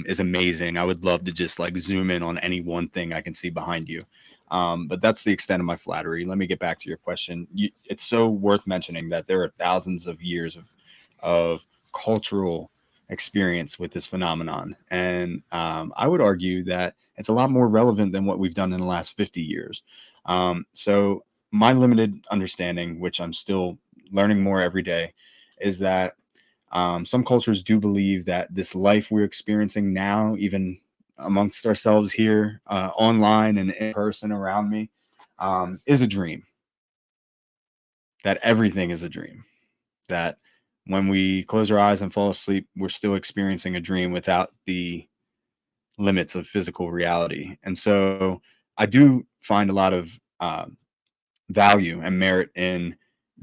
is amazing. I would love to just like zoom in on any one thing I can see behind you. But that's the extent of my flattery. Let me get back to your question. It's so worth mentioning that there are thousands of years of cultural experience with this phenomenon. And I would argue that it's a lot more relevant than what we've done in the last 50 years. So my limited understanding, which I'm still learning more every day, is that some cultures do believe that this life we're experiencing now, even amongst ourselves here, online and in person around me, is a dream. That everything is a dream. That when we close our eyes and fall asleep, we're still experiencing a dream without the limits of physical reality. And so I do find a lot of value and merit in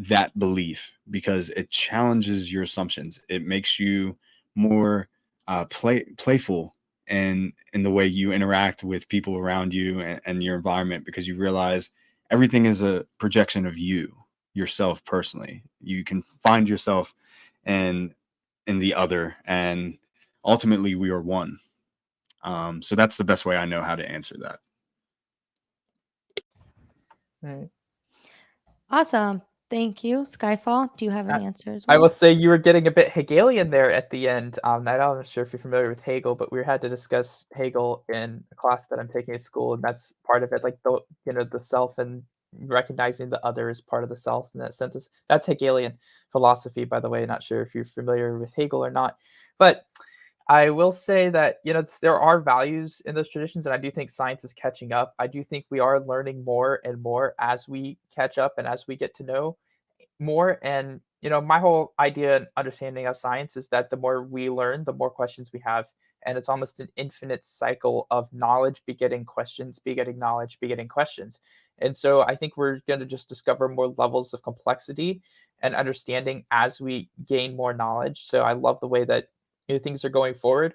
that belief because it challenges your assumptions. It makes you more playful in the way you interact with people around you and your environment, because you realize everything is a projection of yourself personally. You can find yourself in the other, and ultimately we are one. So that's the best way I know how to answer that. Right. Awesome. Thank you. Skyfall, do you have an answer as I well? will say you were getting a bit Hegelian there at the end. I'm not sure if you're familiar with Hegel, but we had to discuss Hegel in a class that I'm taking at school, and that's part of it, like the self and recognizing the other as part of the self in that sentence. That's Hegelian philosophy, by the way. Not sure if you're familiar with Hegel or not, but I will say that there are values in those traditions, and I do think science is catching up. I do think we are learning more and more as we catch up and as we get to know more. And my whole idea and understanding of science is that the more we learn, the more questions we have, and it's almost an infinite cycle of knowledge begetting questions, begetting knowledge, begetting questions. And so I think we're going to just discover more levels of complexity and understanding as we gain more knowledge. So I love the way that things are going forward.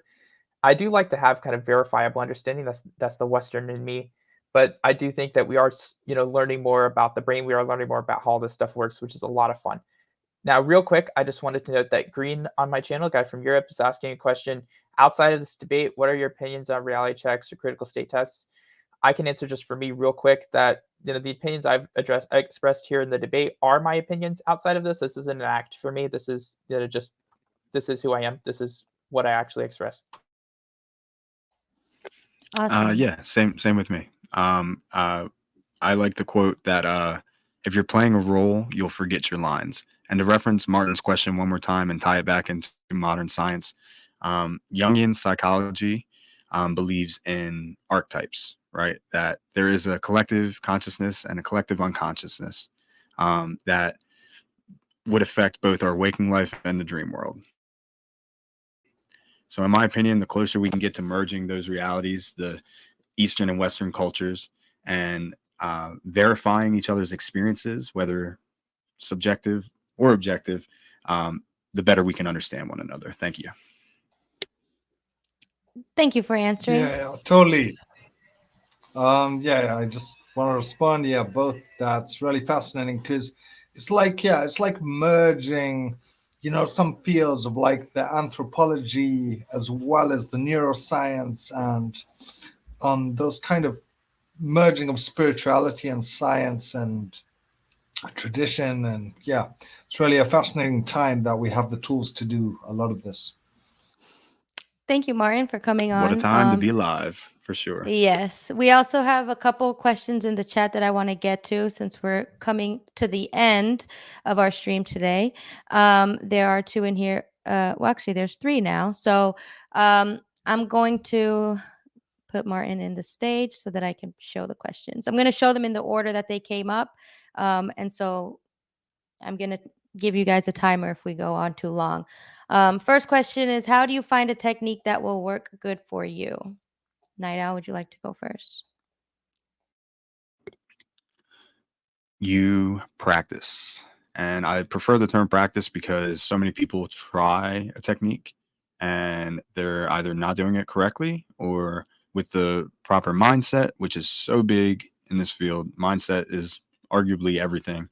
I do like to have kind of verifiable understanding. That's the Western in me. But I do think that we are, learning more about the brain. We are learning more about how all this stuff works, which is a lot of fun. Now, real quick, I just wanted to note that Green on my channel, guy from Europe, is asking a question. Outside of this debate, what are your opinions on reality checks or critical state tests? I can answer just for me real quick that the opinions I expressed here in the debate are my opinions. Outside of this, this isn't an act for me. This is this is who I am. This is what I actually express. Awesome. Yeah, same with me. I like the quote that if you're playing a role, you'll forget your lines. And to reference Martin's question one more time and tie it back into modern science, Jungian psychology believes in archetypes, right? That there is a collective consciousness and a collective unconsciousness that would affect both our waking life and the dream world. So in my opinion, the closer we can get to merging those realities, the Eastern and Western cultures, and verifying each other's experiences, whether subjective or objective, the better we can understand one another. Thank you. Thank you for answering. Yeah, totally. I just want to respond. Yeah, both. That's really fascinating because it's like merging, some fields of like the anthropology as well as the neuroscience and those kind of merging of spirituality and science and tradition. And yeah, it's really a fascinating time that we have the tools to do a lot of this. Thank you, Martin, for coming on. What a time to be live, for sure. Yes. We also have a couple questions in the chat that I want to get to since we're coming to the end of our stream today. There are two in here. Well, actually, there's three now. So I'm going to put Martin in the stage so that I can show the questions. I'm going to show them in the order that they came up. And so I'm going to give you guys a timer if we go on too long. First question is, how do you find a technique that will work good for you? Night Owl, would you like to go first? You practice. And I prefer the term practice because so many people try a technique and they're either not doing it correctly or with the proper mindset, which is so big in this field. Mindset is arguably everything.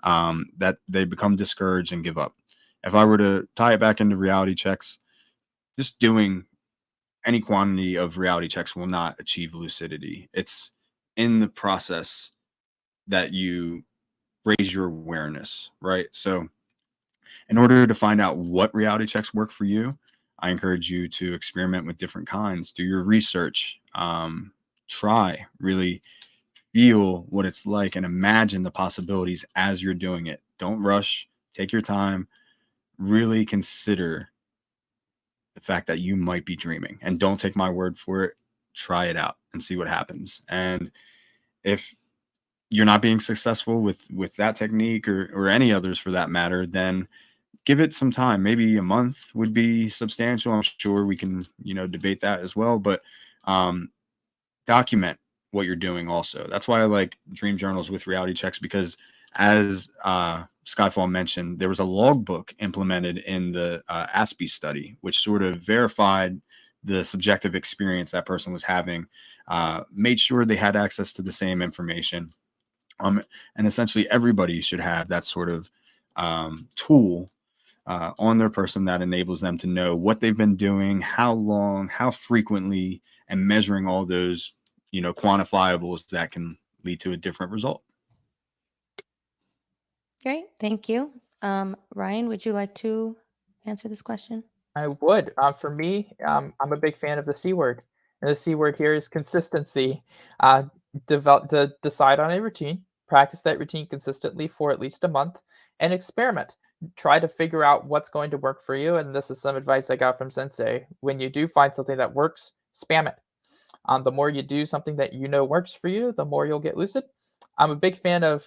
That they become discouraged and give up. If I were to tie it back into reality checks, just doing any quantity of reality checks will not achieve lucidity. It's in the process that you raise your awareness, right? So in order to find out what reality checks work for you, I encourage you to experiment with different kinds, do your research, try, really feel what it's like and imagine the possibilities as you're doing it. Don't rush, take your time, really consider the fact that you might be dreaming, and don't take my word for it. Try it out and see what happens. And if you're not being successful with that technique or any others for that matter, then give it some time. Maybe a month would be substantial. I'm sure we can, debate that as well, but document what you're doing also. That's why I like dream journals with reality checks, because as Skyfall mentioned, there was a logbook implemented in the ASPE study, which sort of verified the subjective experience that person was having, made sure they had access to the same information. And essentially everybody should have that sort of tool on their person that enables them to know what they've been doing, how long, how frequently, and measuring all those, quantifiables that can lead to a different result. Great. Thank you. Ryan, would you like to answer this question? I would. For me, I'm a big fan of the C word. And the C word here is consistency. Decide on a routine, practice that routine consistently for at least a month, and experiment. Try to figure out what's going to work for you. And this is some advice I got from Sensei. When you do find something that works, spam it. The more you do something that works for you, the more you'll get lucid. I'm a big fan of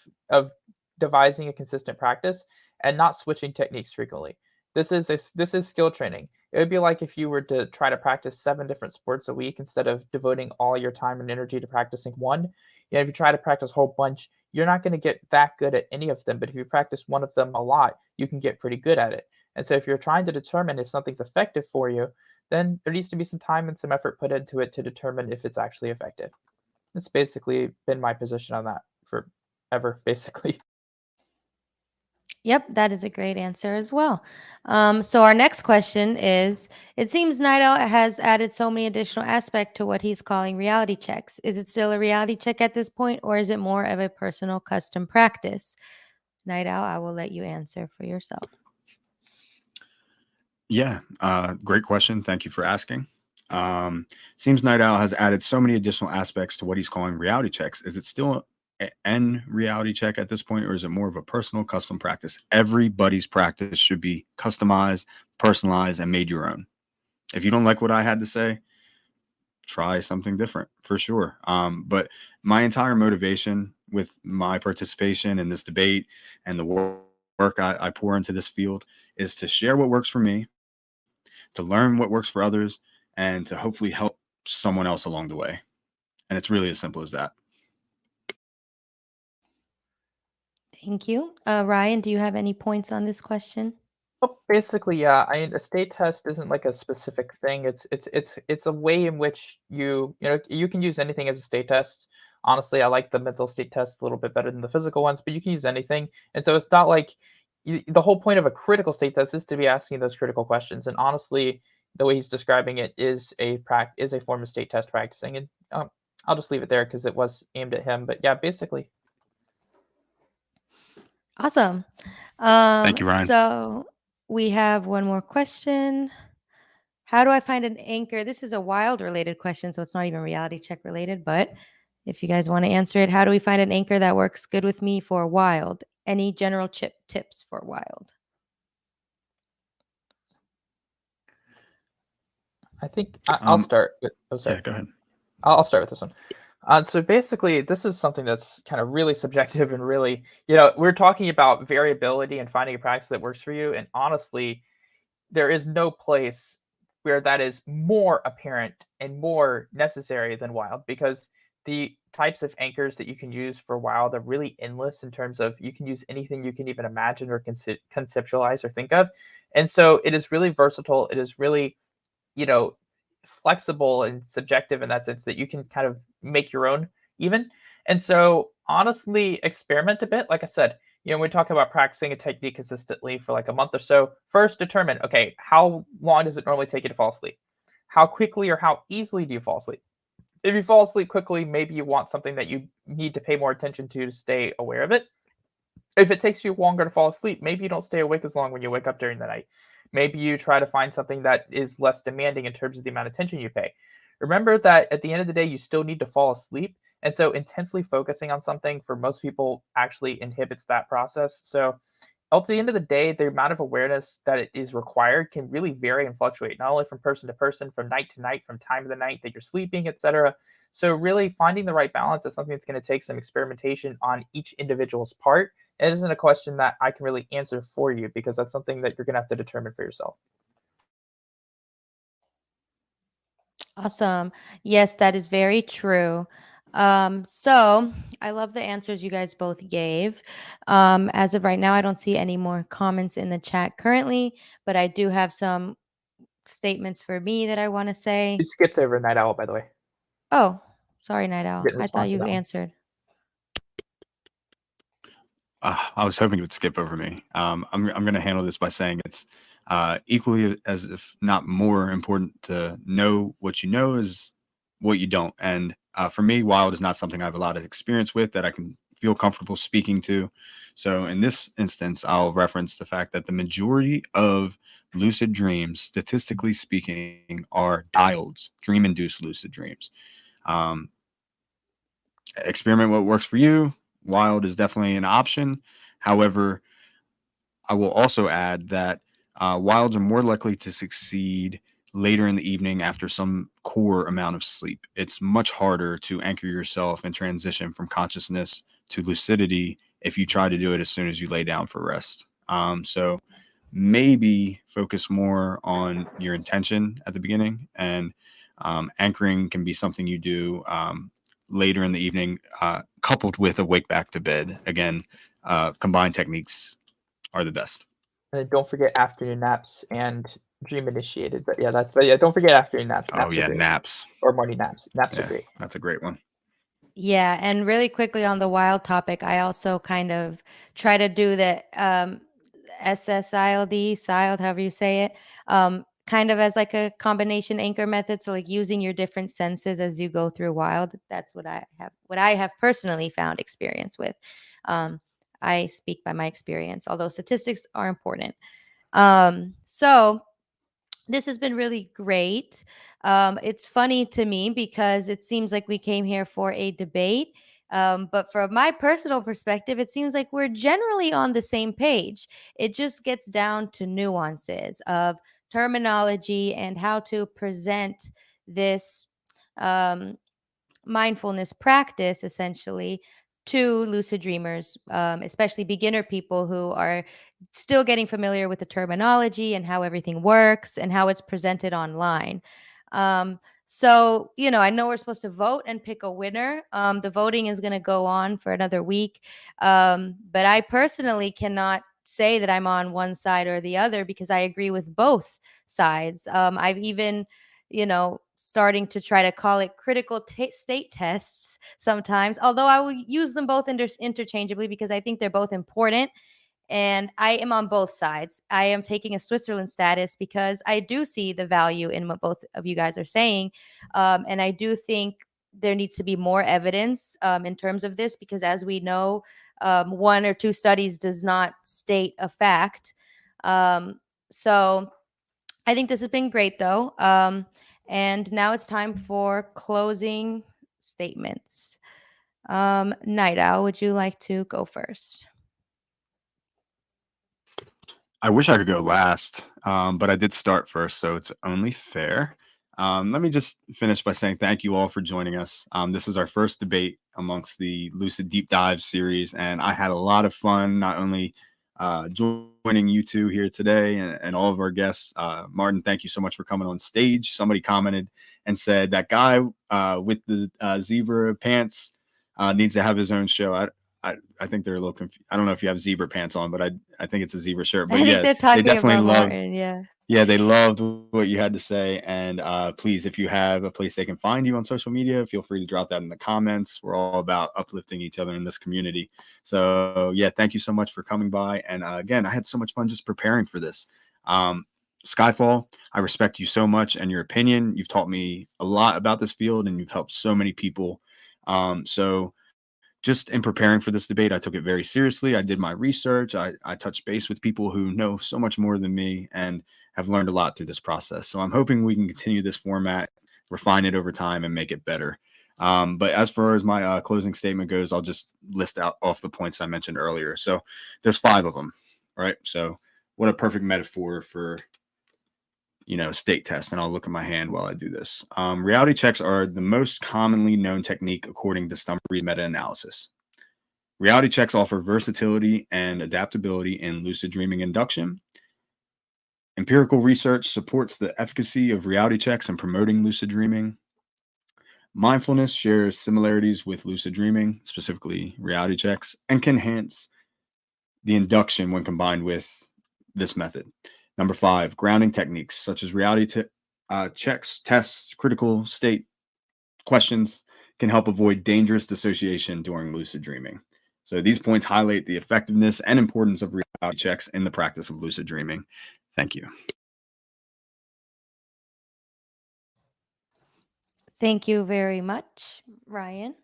devising a consistent practice and not switching techniques frequently. This is skill training. It would be like if you were to try to practice 7 different sports a week instead of devoting all your time and energy to practicing one. If you try to practice a whole bunch, you're not going to get that good at any of them. But if you practice one of them a lot, you can get pretty good at it. And so if you're trying to determine if something's effective for you, then there needs to be some time and some effort put into it to determine if it's actually effective. It's basically been my position on that forever, basically. Yep, that is a great answer as well. So our next question is: it seems Night Owl has added so many additional aspects to what he's calling reality checks. Is it still a reality check at this point, or is it more of a personal custom practice? Night Owl, I will let you answer for yourself. Yeah, great question. Thank you for asking. Seems Night Owl has added so many additional aspects to what he's calling reality checks. Is it still an reality check at this point, or is it more of a personal custom practice? Everybody's practice should be customized, personalized, and made your own. If you don't like what I had to say, try something different for sure. But my entire motivation with my participation in this debate and the work I pour into this field is to share what works for me, to learn what works for others, and to hopefully help someone else along the way. And it's really as simple as that. Thank you. Ryan, do you have any points on this question? Well, basically, yeah. I mean, a state test isn't like a specific thing. It's a way in which you can use anything as a state test. Honestly, I like the mental state test a little bit better than the physical ones, but you can use anything. And so it's not like the whole point of a critical state test is to be asking those critical questions. And honestly, the way he's describing it is a form of state test practicing. And I'll just leave it there because it was aimed at him. But yeah, basically. Awesome. Thank you, Ryan. So we have one more question. How do I find an anchor? This is a wild related question, so it's not even reality check related, but if you guys want to answer it, how do we find an anchor that works good with me for wild? Any general tips for wild? I think I'll start with. Oh, sorry. Yeah, go ahead. I'll start with this one. So basically, this is something that's kind of really subjective and really, we're talking about variability and finding a practice that works for you. And honestly, there is no place where that is more apparent and more necessary than wild, because the types of anchors that you can use for wild are really endless in terms of you can use anything you can even imagine or conceptualize or think of. And so it is really versatile. It is really, flexible and subjective in that sense that you can kind of make your own even. And so honestly, experiment a bit. Like I said, when we talk about practicing a technique consistently for like a month or so, first determine, okay, how long does it normally take you to fall asleep? How quickly or how easily do you fall asleep? If you fall asleep quickly, maybe you want something that you need to pay more attention to stay aware of it. If it takes you longer to fall asleep, maybe you don't stay awake as long when you wake up during the night. Maybe you try to find something that is less demanding in terms of the amount of attention you pay. Remember that at the end of the day, you still need to fall asleep. And so intensely focusing on something for most people actually inhibits that process. So at the end of the day, the amount of awareness that it is required can really vary and fluctuate, not only from person to person, from night to night, from time of the night that you're sleeping, etc. So really finding the right balance is something that's going to take some experimentation on each individual's part. It isn't a question that I can really answer for you, because that's something that you're going to have to determine for yourself. Awesome. Yes, that is very true. So I love the answers you guys both gave. As of right now, I don't see any more comments in the chat currently, but I do have some statements for me that I want to say. You skipped over Night Owl, by the way. Oh, sorry, Night Owl. Didn't I respond thought to you that one. answered. I was hoping it would skip over me. I'm going to handle this by saying it's equally as if not more important to know what you know is what you don't. And for me, wild is not something I have a lot of experience with that I can feel comfortable speaking to. So in this instance, I'll reference the fact that the majority of lucid dreams, statistically speaking, are dialed, dream-induced lucid dreams. Experiment what works for you. Wild is definitely an option. However, I will also add that wilds are more likely to succeed later in the evening after some core amount of sleep. It's much harder to anchor yourself and transition from consciousness to lucidity if you try to do it as soon as you lay down for rest. So maybe focus more on your intention at the beginning, and anchoring can be something you do later in the evening, coupled with a wake back to bed. Again, combined techniques are the best. And then don't forget afternoon naps and dream initiated. But yeah, don't forget afternoon naps. Oh Naps are yeah, great. naps. Or morning naps. Naps are Yeah, great. that's a great one. Yeah, and really quickly on the wild topic, I also kind of try to do the SSILD, SILD, however you say it, kind of as like a combination anchor method. So like using your different senses as you go through wild. That's what I have personally found experience with. I speak by my experience, although statistics are important. So this has been really great. It's funny to me because it seems like we came here for a debate. But from my personal perspective, it seems like we're generally on the same page. It just gets down to nuances of terminology and how to present this um, mindfulness practice essentially to lucid dreamers, especially beginner people who are still getting familiar with the terminology and how everything works and how it's presented online. So, I know we're supposed to vote and pick a winner. The voting is going to go on for another week. But I personally cannot say that I'm on one side or the other because I agree with both sides. I've even starting to try to call it critical state tests sometimes, although I will use them both interchangeably because I think they're both important. And I am on both sides. I am taking a Switzerland status because I do see the value in what both of you guys are saying. And I do think there needs to be more evidence in terms of this because, as we know, one or two studies does not state a fact. So I think this has been great, though. And now it's time for closing statements. Night Owl, would you like to go first? I wish I could go last, but I did start first, so it's only fair. Let me just finish by saying thank you all for joining us. This is our first debate amongst the Lucid Deep Dive series, and I had a lot of fun not only joining you two here today and all of our guests. Martin, thank you so much for coming on stage. Somebody commented and said that guy with the zebra pants needs to have his own show. I think they're a little confused. I don't know if you have zebra pants on, but I think it's a zebra shirt. But I think yeah, they're they talking definitely about loved. Martin. Yeah. Yeah, they loved what you had to say. And please, if you have a place they can find you on social media, feel free to drop that in the comments. We're all about uplifting each other in this community. So yeah, thank you so much for coming by. And again, I had so much fun just preparing for this. Skyfall, I respect you so much and your opinion. You've taught me a lot about this field and you've helped so many people. So just in preparing for this debate, I took it very seriously. I did my research. I touched base with people who know so much more than me and have learned a lot through this process. So I'm hoping we can continue this format, refine it over time, and make it better. But as far as my closing statement goes, I'll just list out off the points I mentioned earlier. So there's 5 of them, right? So what a perfect metaphor for state test. And I'll look at my hand while I do this. Reality checks are the most commonly known technique according to Stumfrey's meta-analysis. Reality checks offer versatility and adaptability in lucid dreaming induction. Empirical research supports the efficacy of reality checks in promoting lucid dreaming. Mindfulness shares similarities with lucid dreaming, specifically reality checks, and can enhance the induction when combined with this method. Number 5, grounding techniques such as reality checks, tests, critical state questions can help avoid dangerous dissociation during lucid dreaming. So these points highlight the effectiveness and importance of reality checks in the practice of lucid dreaming. Thank you. Thank you very much, Ryan.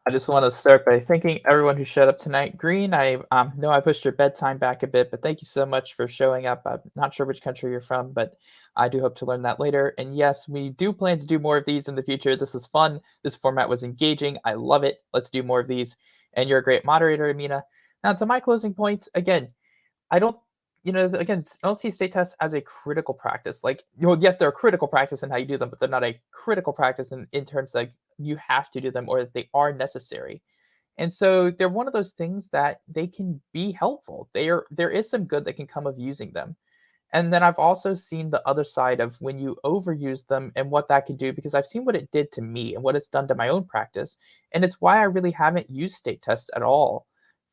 I just want to start by thanking everyone who showed up tonight. Green, I know I pushed your bedtime back a bit, but thank you so much for showing up. I'm not sure which country you're from, but I do hope to learn that later. And yes, we do plan to do more of these in the future. This is fun. This format was engaging. I love it. Let's do more of these. And you're a great moderator, Amina. Now, to my closing points, again, I don't see state tests as a critical practice. Yes, they're a critical practice in how you do them, but they're not a critical practice in terms like you have to do them or that they are necessary. And so they're one of those things that they can be helpful. There is some good that can come of using them. And then I've also seen the other side of when you overuse them and what that could do, because I've seen what it did to me and what it's done to my own practice. And it's why I really haven't used state tests at all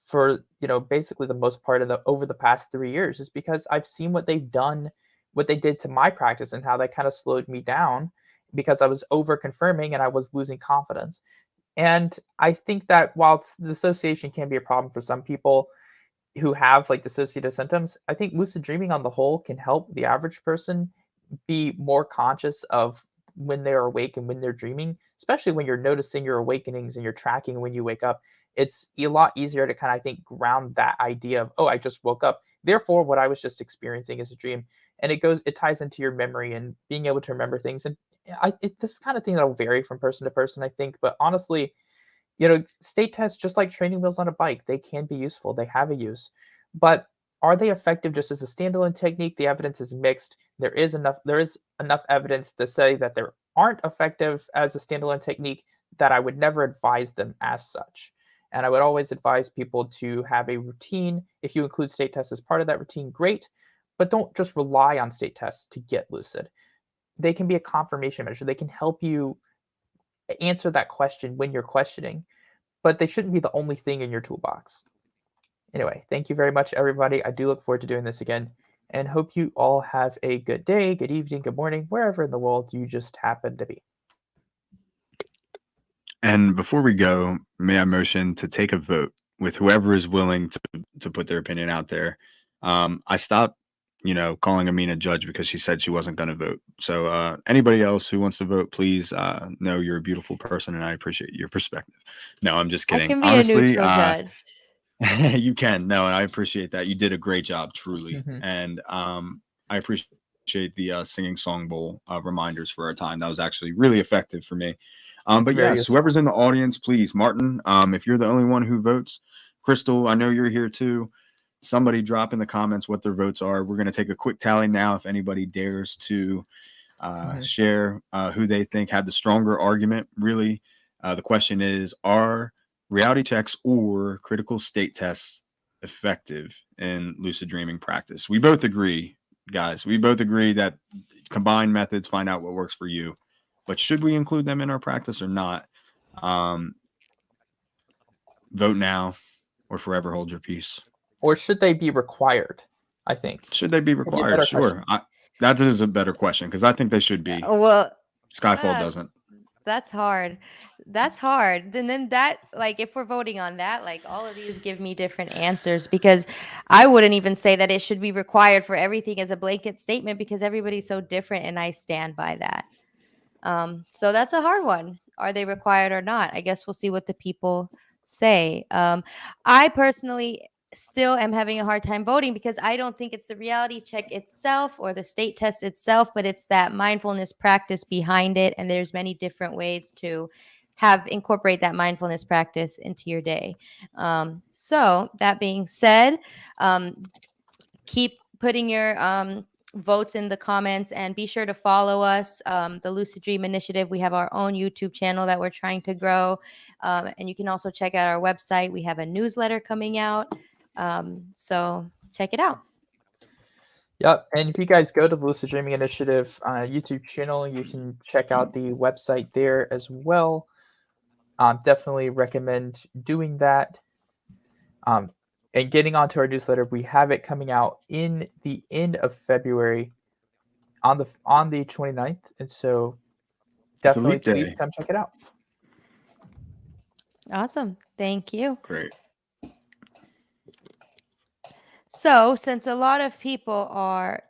for, basically the most part of over the past 3 years, is because I've seen what they've done, what they did to my practice, and how that kind of slowed me down because I was over confirming and I was losing confidence. And I think that while dissociation can be a problem for some people who have like dissociative symptoms, I think lucid dreaming on the whole can help the average person be more conscious of when they're awake and when they're dreaming, especially when you're noticing your awakenings and you're tracking when you wake up. It's a lot easier to kind of, I think, ground that idea of, oh, I just woke up, therefore what I was just experiencing is a dream. And it ties into your memory and being able to remember things. And this kind of thing that'll vary from person to person, I think. But honestly, state tests, just like training wheels on a bike, they can be useful. They have a use. But are they effective just as a standalone technique? The evidence is mixed. There is enough evidence to say that they aren't effective as a standalone technique that I would never advise them as such. And I would always advise people to have a routine. If you include state tests as part of that routine, great. But don't just rely on state tests to get lucid. They can be a confirmation measure. They can help you answer that question when you're questioning, but they shouldn't be the only thing in your toolbox. Anyway, thank you very much, everybody. I do look forward to doing this again, and hope you all have a good day, good evening, good morning, wherever in the world you just happen to be. And before we go, may I motion to take a vote with whoever is willing to put their opinion out there. I stopped, calling Amina judge because she said she wasn't going to vote. So anybody else who wants to vote, please know you're a beautiful person and I appreciate your perspective. No, I'm just I kidding. can be Honestly, a neutral judge. you can. No, and I appreciate that. You did a great job, truly. Mhm. And I appreciate the singing song bowl reminders for our time. That was actually really effective for me. But very yes, useful. whoever's in the audience, please, Martin, if you're the only one who votes, Crystal, I know you're here too. Somebody drop in the comments what their votes are. We're going to take a quick tally now. If anybody dares to share who they think had the stronger argument, really, the question is, are reality checks or critical state tests effective in lucid dreaming practice? We both agree, guys. We both agree that combined methods, find out what works for you. But should we include them in our practice or not? Vote now or forever hold your peace. Or should they be required? I think. Should they be required? Sure. That is a better question because I think they should be. Well, Skyfall doesn't. That's hard. That's hard. Then that, like, if we're voting on that, like, all of these give me different answers because I wouldn't even say that it should be required for everything as a blanket statement because everybody's so different and I stand by that. So that's a hard one. Are they required or not? I guess we'll see what the people say. I personally still am having a hard time voting because I don't think it's the reality check itself or the state test itself, but it's that mindfulness practice behind it. And there's many different ways to incorporate that mindfulness practice into your day. So that being said, keep putting your votes in the comments and be sure to follow us, the Lucid Dream Initiative. We have our own YouTube channel that we're trying to grow, and you can also check out our website. We have a newsletter coming out, so check it out. Yep, and if you guys go to the Lucid Dreaming Initiative YouTube channel, you can check out the website there as well. Definitely recommend doing that. And getting onto our newsletter, we have it coming out in the end of February on the 29th. And so definitely please come check it out. Awesome. Thank you. Great. So since a lot of people are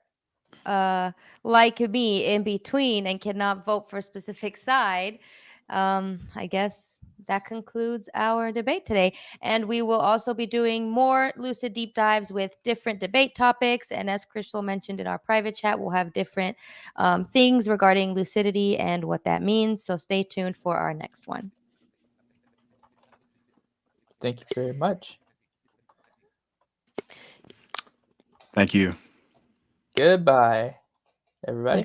like me in between and cannot vote for a specific side, I guess that concludes our debate today. And we will also be doing more Lucid Deep Dives with different debate topics. And as Crystal mentioned in our private chat, we'll have different things regarding lucidity and what that means. So stay tuned for our next one. Thank you very much. Thank you. Goodbye, everybody.